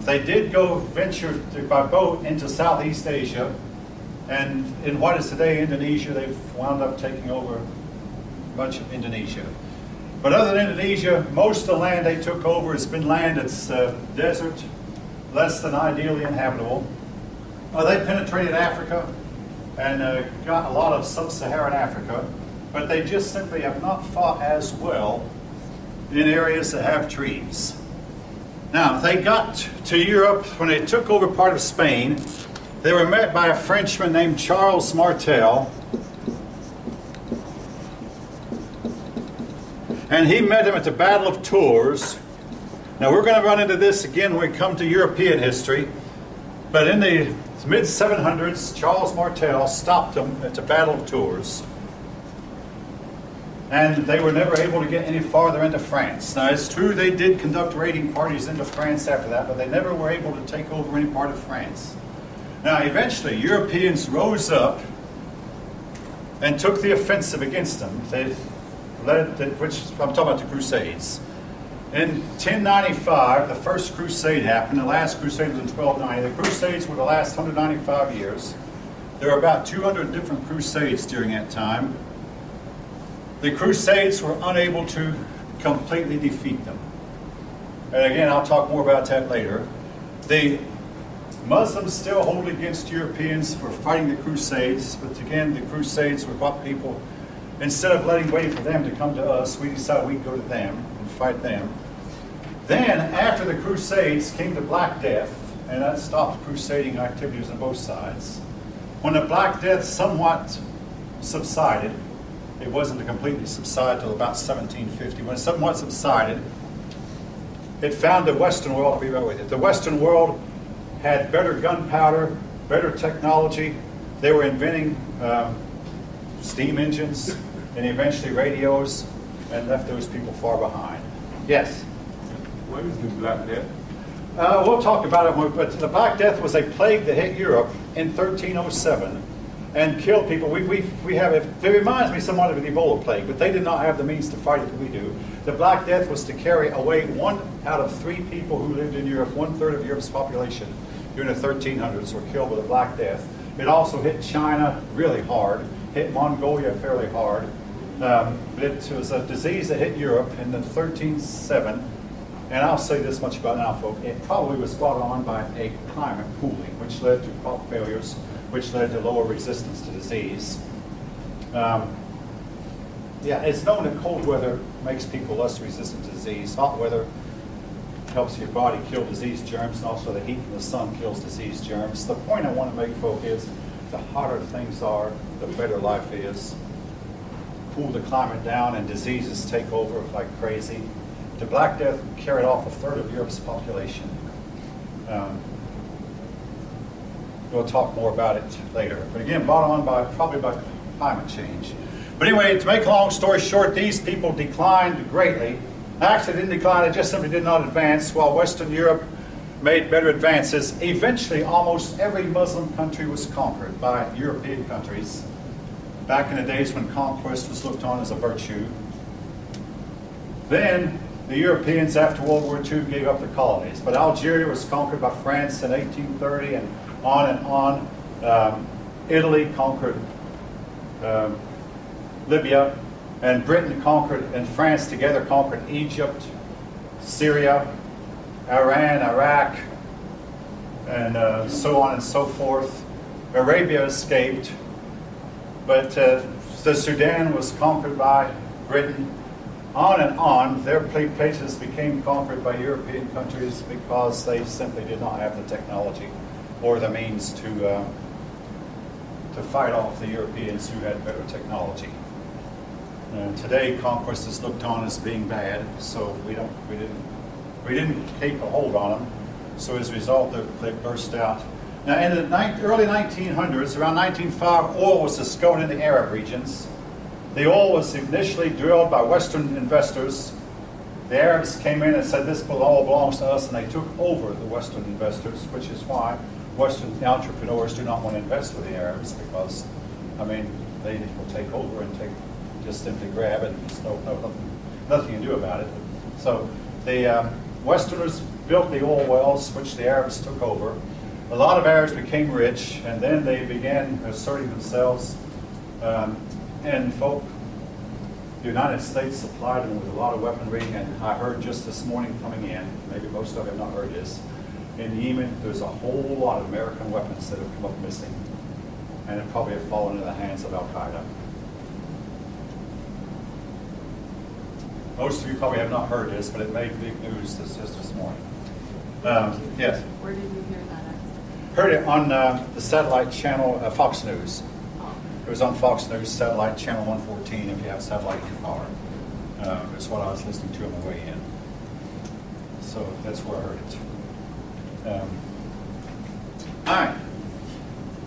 They did venture by boat into Southeast Asia, and in what is today Indonesia, they've wound up taking over much of Indonesia. But other than Indonesia, most of the land they took over has been land that's desert, less than ideally inhabitable. They penetrated Africa and got a lot of sub-Saharan Africa, but they just simply have not fought as well in areas that have trees. Now, they got to Europe when they took over part of Spain. They were met by a Frenchman named Charles Martel, and he met him at the Battle of Tours. Now, we're going to run into this again when we come to European history, but in the mid-700s, Charles Martel stopped them at the Battle of Tours, and they were never able to get any farther into France. Now, it's true they did conduct raiding parties into France after that, but they never were able to take over any part of France. Now, eventually, Europeans rose up and took the offensive against them. They led, which I'm talking about the Crusades. In 1095, the first crusade happened. The last crusade was in 1290. The crusades were the last 195 years. There were about 200 different crusades during that time. The crusades were unable to completely defeat them. And again, I'll talk more about that later. The Muslims still hold against Europeans for fighting the crusades, but again, the crusades were what people, instead of waiting for them to come to us, we decided we'd go to them and fight them. Then, after the Crusades, came the Black Death, and that stopped crusading activities on both sides. When the Black Death somewhat subsided, it wasn't to completely subside until about 1750. When it somewhat subsided, it found the Western world to be right with it. The Western world had better gunpowder, better technology. They were inventing steam engines and eventually radios, and left those people far behind. Yes? What is the Black Death? We'll talk about it, but the Black Death was a plague that hit Europe in 1307 and killed people. We have it reminds me somewhat of an Ebola plague, but they did not have the means to fight it that we do. The Black Death was to carry away 1 out of 3 people who lived in Europe. 1/3 of Europe's population during the 1300s were killed with the Black Death. It also hit China really hard, hit Mongolia fairly hard. It was a disease that hit Europe in the 1307. And I'll say this much about now, folks. It probably was brought on by a climate cooling, which led to crop failures, which led to lower resistance to disease. Yeah, it's known that cold weather makes people less resistant to disease. Hot weather helps your body kill disease germs, and also the heat from the sun kills disease germs. The point I want to make, folks, is the hotter things are, the better life is. Cool the climate down and diseases take over like crazy. The Black Death carried off 1/3 of Europe's population. We'll talk more about it later. But again, brought on probably by climate change. But anyway, to make a long story short, these people declined greatly. Actually, they didn't decline, they just simply did not advance, while Western Europe made better advances. Eventually, almost every Muslim country was conquered by European countries, back in the days when conquest was looked on as a virtue. Then, the Europeans, after World War II, gave up the colonies. But Algeria was conquered by France in 1830, and on. Italy conquered Libya, and Britain conquered, and France together conquered Egypt, Syria, Iran, Iraq, and so on and so forth. Arabia escaped, but the Sudan was conquered by Britain. On and on, their places became conquered by European countries because they simply did not have the technology or the means to fight off the Europeans who had better technology. Today, conquest is looked on as being bad, so we didn't keep a hold on them. So as a result, they burst out. Now, in the early 1900s, around 1905, oil was discovered in the Arab regions. The oil was initially drilled by Western investors. The Arabs came in and said, this oil belongs to us, and they took over the Western investors, which is why Western entrepreneurs do not want to invest with the Arabs, because, I mean, they will take over and just simply grab it, and there's nothing you can do about it. So the Westerners built the oil wells, which the Arabs took over. A lot of Arabs became rich, and then they began asserting themselves. And the United States supplied them with a lot of weaponry, and I heard just this morning coming in, maybe most of you have not heard this, In Yemen, there's a whole lot of American weapons that have come up missing, and it probably have fallen into the hands of Al-Qaeda. Most of you probably have not heard this, but it made big news just this morning. Yes, Where did you hear that at? heard it on the satellite channel, Fox News. It was on Fox News, satellite channel 114, if you have satellite in your car. It's what I was listening to on the way in. So that's where I heard it. All right.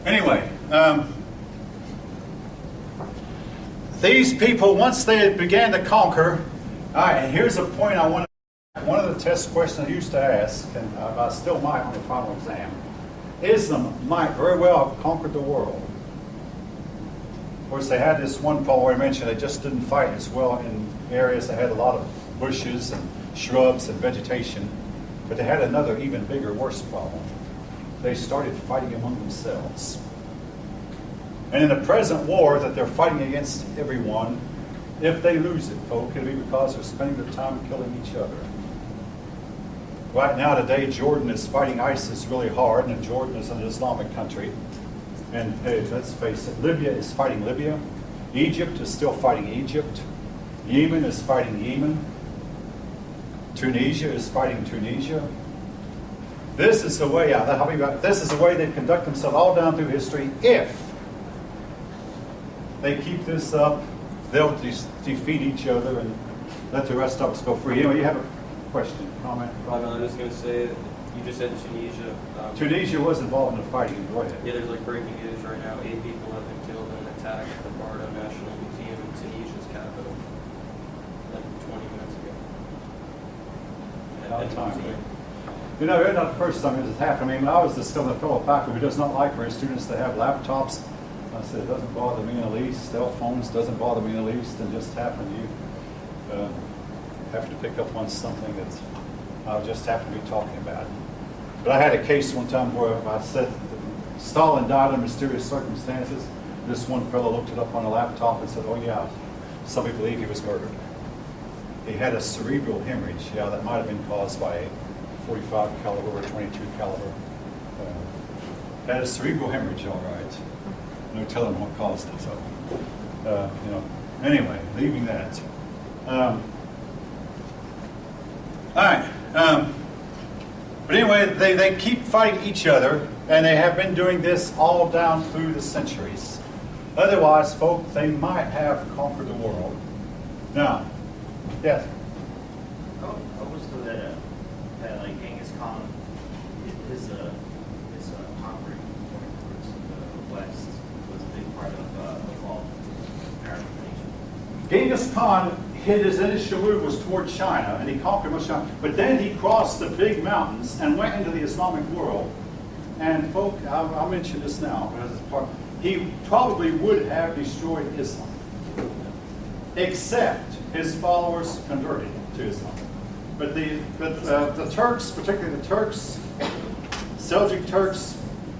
Anyway, these people, once they began to conquer, all right, and here's a point I want to, one of the test questions I used to ask, and I still might on the final exam, Islam might very well have conquered the world. Of course, they had this one problem I mentioned, they just didn't fight as well in areas that had a lot of bushes and shrubs and vegetation, but they had another even bigger, worse problem. They started fighting among themselves. And in the present war that they're fighting against everyone, if they lose it, folks, it'll be because they're spending their time killing each other. Right now, today, Jordan is fighting ISIS really hard, and Jordan is an Islamic country. And hey, let's face it, Libya is fighting Libya. Egypt is still fighting Egypt. Yemen is fighting Yemen. Tunisia is fighting Tunisia. This is the way, this is the way they conduct themselves all down through history. If they keep this up, they'll defeat each other and let the rest of us go free. Anyway, you have a question, comment? Right, I was going to say, you just said Tunisia. Tunisia was involved in the fighting. Go ahead. Yeah, there's like breaking news right now. 8 people have been killed in an attack at the Bardo National Museum in Tunisia's capital, like 20 minutes ago. About At the time. museum. You know, it's not the first time this has happened. I mean, I was discovering a fellow faculty who does not like for his students to have laptops. I said, it doesn't bother me in the least. Cell phones doesn't bother me in the least. And just happen you have to pick up on something that I just happen to be talking about. But I had a case one time where I said that Stalin died under mysterious circumstances. This one fellow looked it up on a laptop and said, oh yeah, some people believe he was murdered. He had a cerebral hemorrhage. Yeah, that might have been caused by a 45 caliber or 22 caliber. Had a cerebral hemorrhage, all right. No telling what caused it. So, you know. Anyway, leaving that. All right. But anyway, they keep fighting each other, and they have been doing this all down through the centuries. Otherwise, folks, they might have conquered the world. Now, yes. I was told that like Genghis Khan, his conquering towards the west was a big part of the fall of Arab nation. Genghis Khan, his initial move was toward China, and he conquered much China. But then he crossed the big mountains and went into the Islamic world. And folk, I'll mention this now, because it's part. He probably would have destroyed Islam, except his followers converted to Islam. But the Turks, particularly the Turks, Seljuk Turks,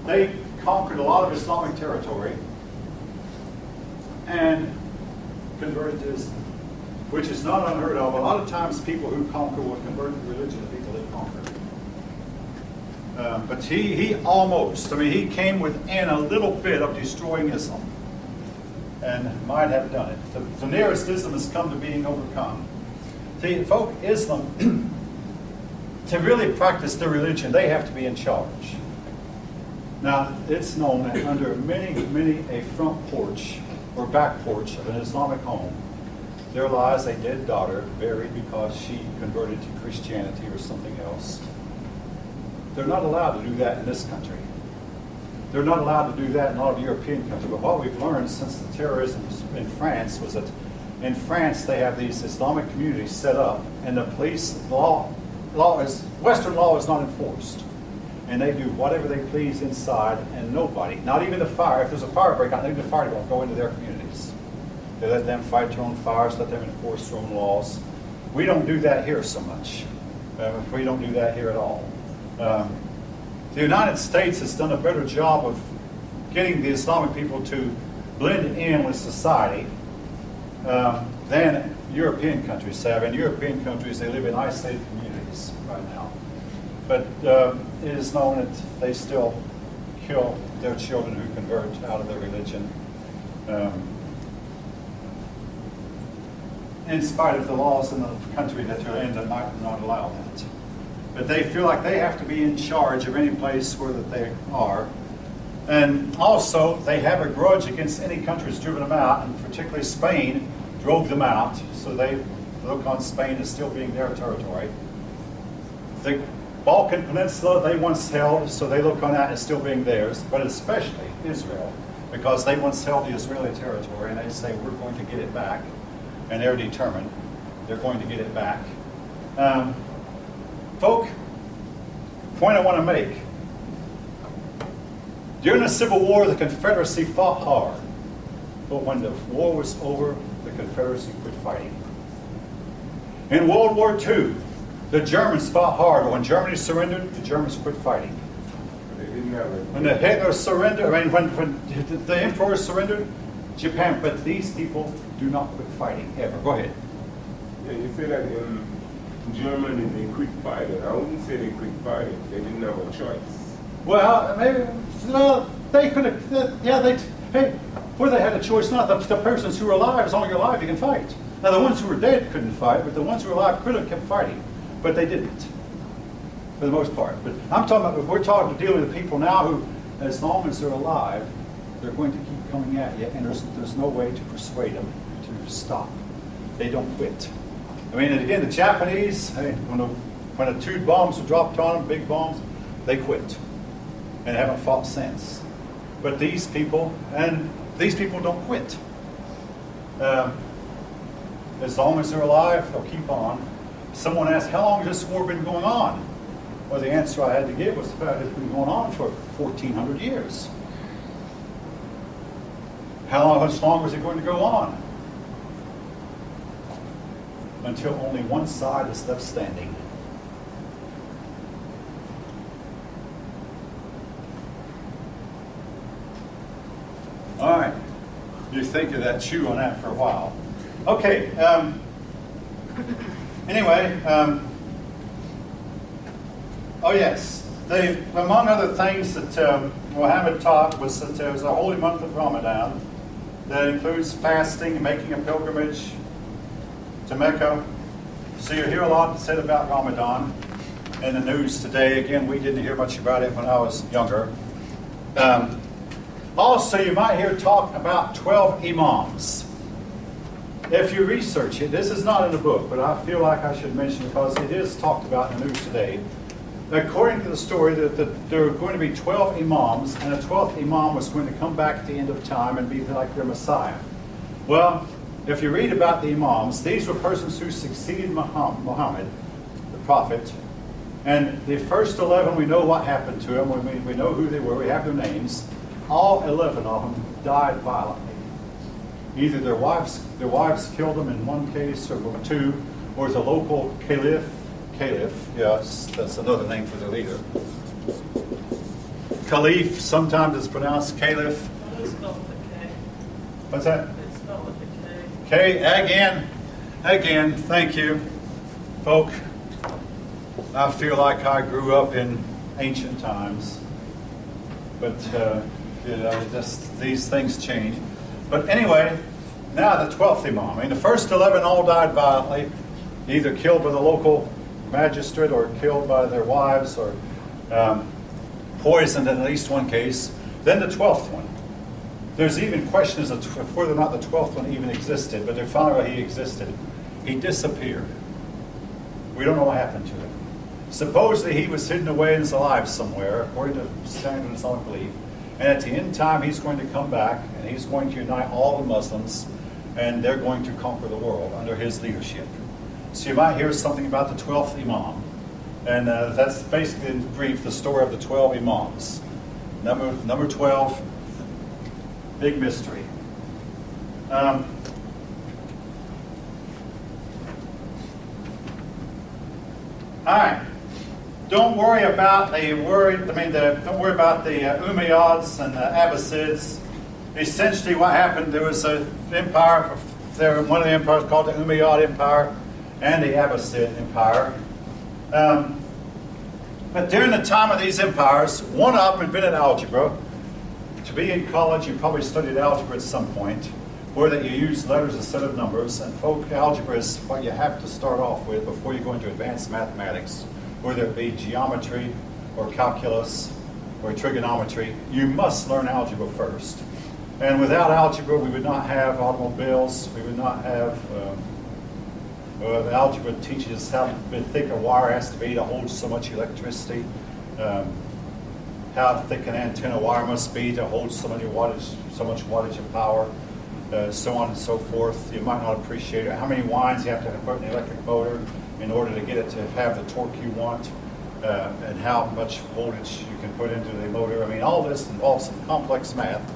they conquered a lot of Islamic territory and converted to Islam, which is not unheard of. A lot of times people who conquer will convert the religion of people they conquer. But he almost, he came within a little bit of destroying Islam and might have done it. The nearest Islam has come to being overcome. See, folk, Islam, to really practice their religion, they have to be in charge. Now, it's known that under many a front porch or back porch of an Islamic home, there lies a dead daughter buried because she converted to Christianity or something else. They're not allowed to do that in this country. They're not allowed to do that in a lot of European countries. But what we've learned since the terrorism in France was that in France they have these Islamic communities set up, and the police Western law is not enforced. And they do whatever they please inside, and nobody, not even the fire, if there's a fire breakout, not even the fire won't go into their communities. They let them fight their own fires, let them enforce their own laws. We don't do that here so much. We don't do that here at all. The United States has done a better job of getting the Islamic people to blend in with society than European countries have. In European countries, they live in isolated communities right now. But it is known that they still kill their children who convert out of their religion. In spite of the laws in the country that they're in that might not allow that. But they feel like they have to be in charge of any place where that they are. And also, they have a grudge against any country that's driven them out, and particularly Spain drove them out, so they look on Spain as still being their territory. The Balkan Peninsula they once held, so they look on that as still being theirs, but especially Israel, because they once held the Israeli territory, and they say, we're going to get it back. And they're determined they're going to get it back. Folk, point I want to make. During the Civil War, the Confederacy fought hard. But when the war was over, the Confederacy quit fighting. In World War II, the Germans fought hard. But when Germany surrendered, the Germans quit fighting. They didn't have it. When the Hitler surrendered, when the Emperor surrendered, Japan, but these people do not quit fighting, ever. Go ahead. Yeah, you say that in Germany they quit fighting. I wouldn't say they quit fighting. They didn't have a choice. Well, maybe they could have. Hey, where they had a choice, not the persons who were alive. As long as you're alive, you can fight. Now, the ones who were dead couldn't fight, but the ones who were alive could have kept fighting, but they didn't, for the most part. But I'm talking about, we're talking dealing with the people now who, as long as they're alive, they're going to keep coming at you, and there's no way to persuade them to stop. They don't quit. I mean, and again, the Japanese, when the two bombs were dropped on them, big bombs, they quit and haven't fought since. But these people don't quit. As long as they're alive, they'll keep on. Someone asked, how long has this war been going on? Well, the answer I had to give was about it's been going on for 1,400 years. How much longer is it going to go on? Until only one side is left standing. All right. You think of that, chew on that for a while. Okay. Anyway, oh yes. Among other things that Muhammad taught was that there was a holy month of Ramadan that includes fasting and making a pilgrimage to Mecca. So you hear a lot said about Ramadan in the news today. Again, we didn't hear much about it when I was younger. Also, you might hear talk about 12 imams. If you research it, this is not in the book, but I feel like I should mention it because it is talked about in the news today. According to the story, that there are going to be 12 imams, and the 12th imam was going to come back at the end of time and be like their Messiah. Well, if you read about the imams, these were persons who succeeded Muhammad, the prophet, and the first 11, we know what happened to them. We know who they were. We have their names. All 11 of them died violently. Either their wives killed them in one case, or two, or the local caliph, yes, that's another name for the leader. Caliph, sometimes it's pronounced caliph. It's spelled with a K. What's that? It's spelled with a K. K, again, thank you, folk. I feel like I grew up in ancient times, but just these things change. But anyway, now the 12th imam. I mean, the first 11 all died violently, either killed by the local magistrate or killed by their wives or poisoned in at least one case. Then the 12th one. There's even questions of whether or not the 12th one even existed, but they found out he existed. He disappeared. We don't know what happened to him. Supposedly he was hidden away and is alive somewhere, according to standard Islamic belief. And at the end time, he's going to come back, and he's going to unite all the Muslims, and they're going to conquer the world under his leadership. So you might hear something about the 12th imam. And that's basically, in brief, the story of the 12 imams. Number 12, big mystery. All right. Don't worry about the Umayyads and the Abbasids. Essentially, what happened, there was an empire. One of the empires called the Umayyad Empire and the Abbasid Empire. But during the time of these empires, one of them invented algebra. To be in college, you probably studied algebra at some point, where that you use letters instead of numbers. And folk, algebra is what you have to start off with before you go into advanced mathematics, whether it be geometry or calculus or trigonometry. You must learn algebra first. And without algebra, we would not have automobiles. We would not have. Algebra teaches how thick a wire has to be to hold so much electricity. How thick an antenna wire must be to hold so much wattage of power, so on and so forth. You might not appreciate it. How many winds you have to put in the electric motor in order to get it to have the torque you want, and how much voltage you can put into the motor. I mean, all this involves some complex math.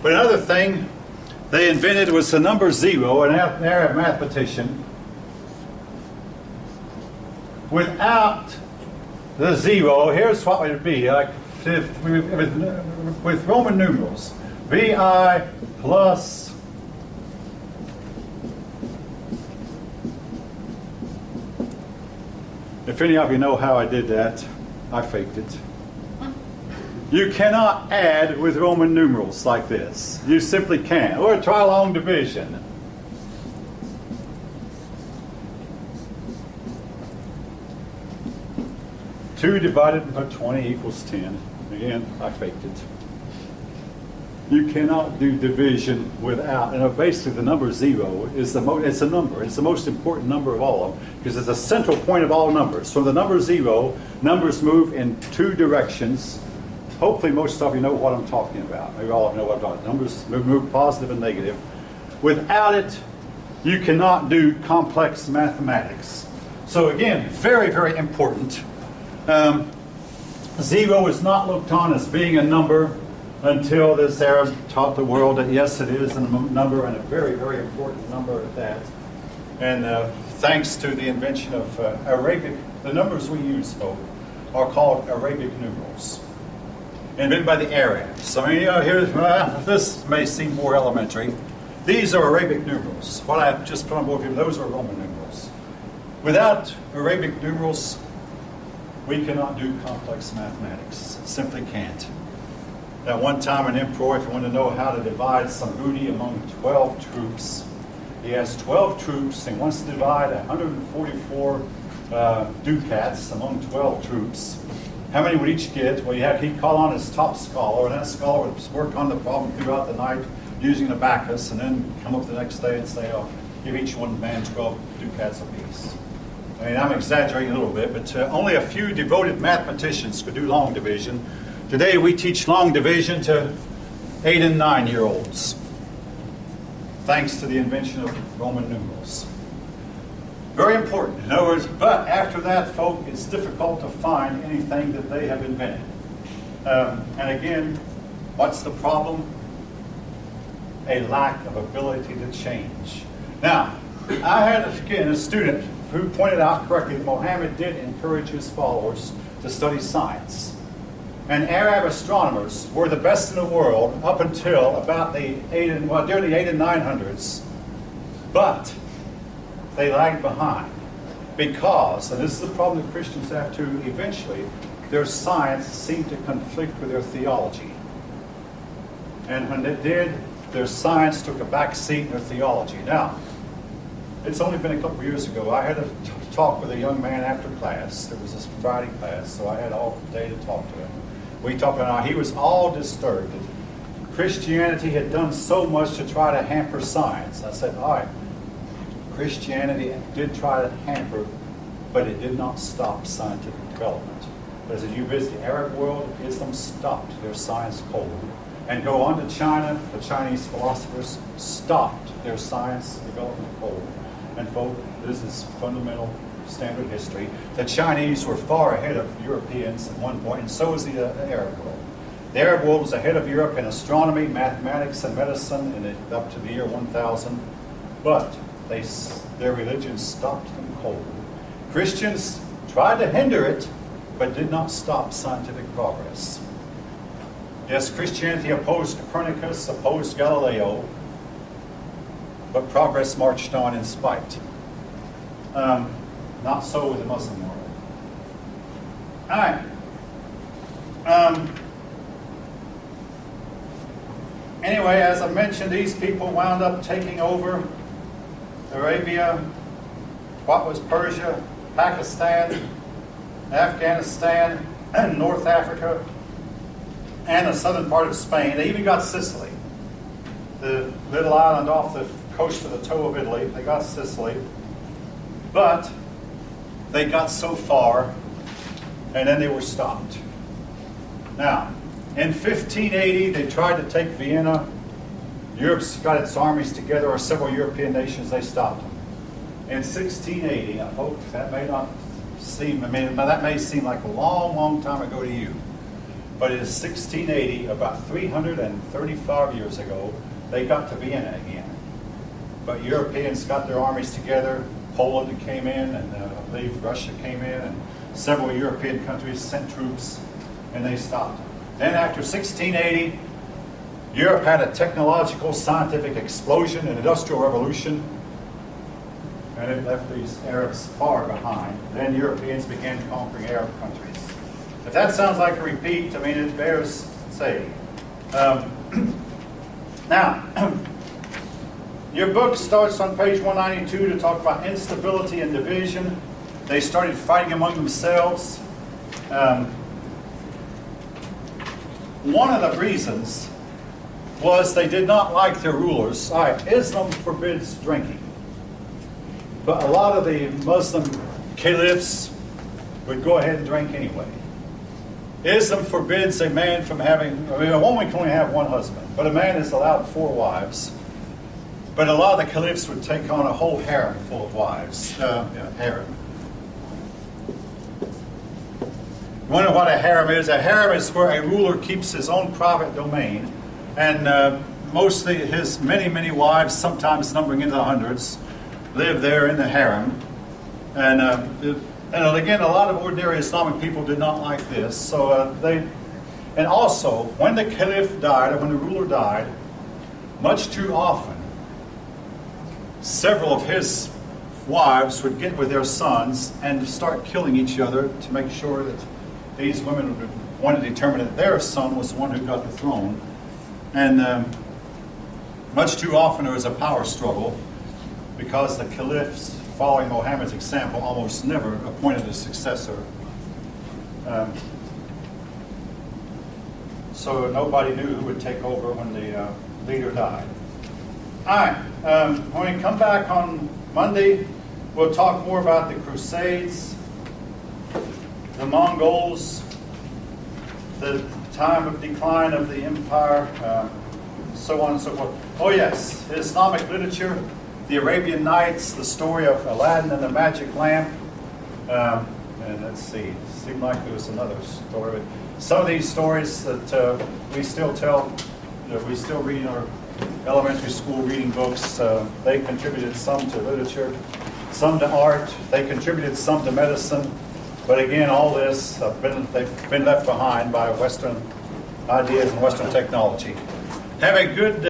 But another thing they invented was the number 0, an Arab mathematician. Without the 0, here's what it would be. Like with Roman numerals, VI plus if any of you know how I did that, I faked it. You cannot add with Roman numerals like this. You simply can't. Or try long division. Two divided by 20 equals 10. Again, I faked it. You cannot do division without, and basically the number 0 is it's a number. It's the most important number of all of them because it's the central point of all numbers. From the number 0, numbers move in two directions. Hopefully most of you know what I'm talking about. Maybe all of you know what I'm talking about. Numbers move positive and negative. Without it, you cannot do complex mathematics. So again, very, very important. 0 is not looked on as being a number until this Arab taught the world that yes, it is a number, and a very, very important number at that. And thanks to the invention of Arabic, the numbers we use, folks, are called Arabic numerals, invented by the Arabs. I mean, this may seem more elementary. These are Arabic numerals. What I've just put on board here, those are Roman numerals. Without Arabic numerals, we cannot do complex mathematics. Simply can't. At one time, an emperor, if you want to know how to divide some booty among 12 troops, he has 12 troops and wants to divide 144 ducats among 12 troops. How many would each get? Well, he'd call on his top scholar, and that scholar would work on the problem throughout the night using an abacus, and then come up the next day and say, "Oh, give each one man 12 ducats apiece." I mean, I'm exaggerating a little bit, but only a few devoted mathematicians could do long division. Today we teach long division to 8- and 9-year-olds, thanks to the invention of Roman numerals. Very important. In other words, but after that, folk, it's difficult to find anything that they have invented. And again, what's the problem? A lack of ability to change. Now, I had, again, a student who pointed out correctly that Mohammed did encourage his followers to study science. And Arab astronomers were the best in the world up until about during the 8 and 900s. But they lagged behind because, and this is the problem that Christians have too, eventually their science seemed to conflict with their theology. And when it did, their science took a back seat in their theology. Now, it's only been a couple of years ago. I had a talk with a young man after class. It was a Friday class, so I had all day to talk to him. We talked about how he was all disturbed. Christianity had done so much to try to hamper science. I said, all right, Christianity did try to hamper, but it did not stop scientific development. But as you visit the Arab world, Islam stopped their science cold. And go on to China, the Chinese philosophers stopped their science development cold. And folks, this is fundamental standard history. The Chinese were far ahead of Europeans at one point, and so was the Arab world. The Arab world was ahead of Europe in astronomy, mathematics, and medicine up to the year 1000. But their religion stopped them cold. Christians tried to hinder it, but did not stop scientific progress. Yes, Christianity opposed Copernicus, opposed Galileo, but progress marched on in spite. Not so with the Muslim world. All right, Anyway, as I mentioned, these people wound up taking over Arabia, what was Persia, Pakistan, Afghanistan, and North Africa, and the southern part of Spain. They even got Sicily, the little island off the coast of the toe of Italy. They got Sicily, but they got so far, and then they were stopped. Now, in 1580, they tried to take Vienna. Europe's got its armies together, or several European nations, they stopped them. In 1680, I hope that may not seem, that may seem like a long, long time ago to you. But in 1680, about 335 years ago, they got to Vienna again. But Europeans got their armies together. Poland came in, and I believe Russia came in, and several European countries sent troops, and they stopped them. Then after 1680, Europe had a technological, scientific explosion, an industrial revolution, and it left these Arabs far behind. Then Europeans began conquering Arab countries. If that sounds like a repeat, it bears saying. Now, your book starts on page 192 to talk about instability and division. They started fighting among themselves. One of the reasons was they did not like their rulers. All right, Islam forbids drinking. But a lot of the Muslim caliphs would go ahead and drink anyway. Islam forbids a man from having, a woman can only have one husband, but a man is allowed 4 wives. But a lot of the caliphs would take on a whole harem full of wives. Harem. You wonder what a harem is? A harem is where a ruler keeps his own private domain, and mostly his many wives, sometimes numbering into the hundreds, live there in the harem. And again, a lot of ordinary Islamic people did not like this. So and also, when the caliph died, or when the ruler died, much too often, several of his wives would get with their sons and start killing each other to make sure that these women would want to determine that their son was the one who got the throne. And much too often there was a power struggle because the caliphs, following Muhammad's example, almost never appointed a successor. So nobody knew who would take over when the leader died. All right, when we come back on Monday, we'll talk more about the Crusades, the Mongols, the time of decline of the empire, so on and so forth. Oh yes, Islamic literature, the Arabian Nights, the story of Aladdin and the Magic Lamp. And let's see, it seemed like there was another story. But some of these stories that we still tell, that we still read in our elementary school reading books, they contributed some to literature, some to art, they contributed some to medicine. But again, all this, they've been left behind by Western ideas and Western technology. Have a good day.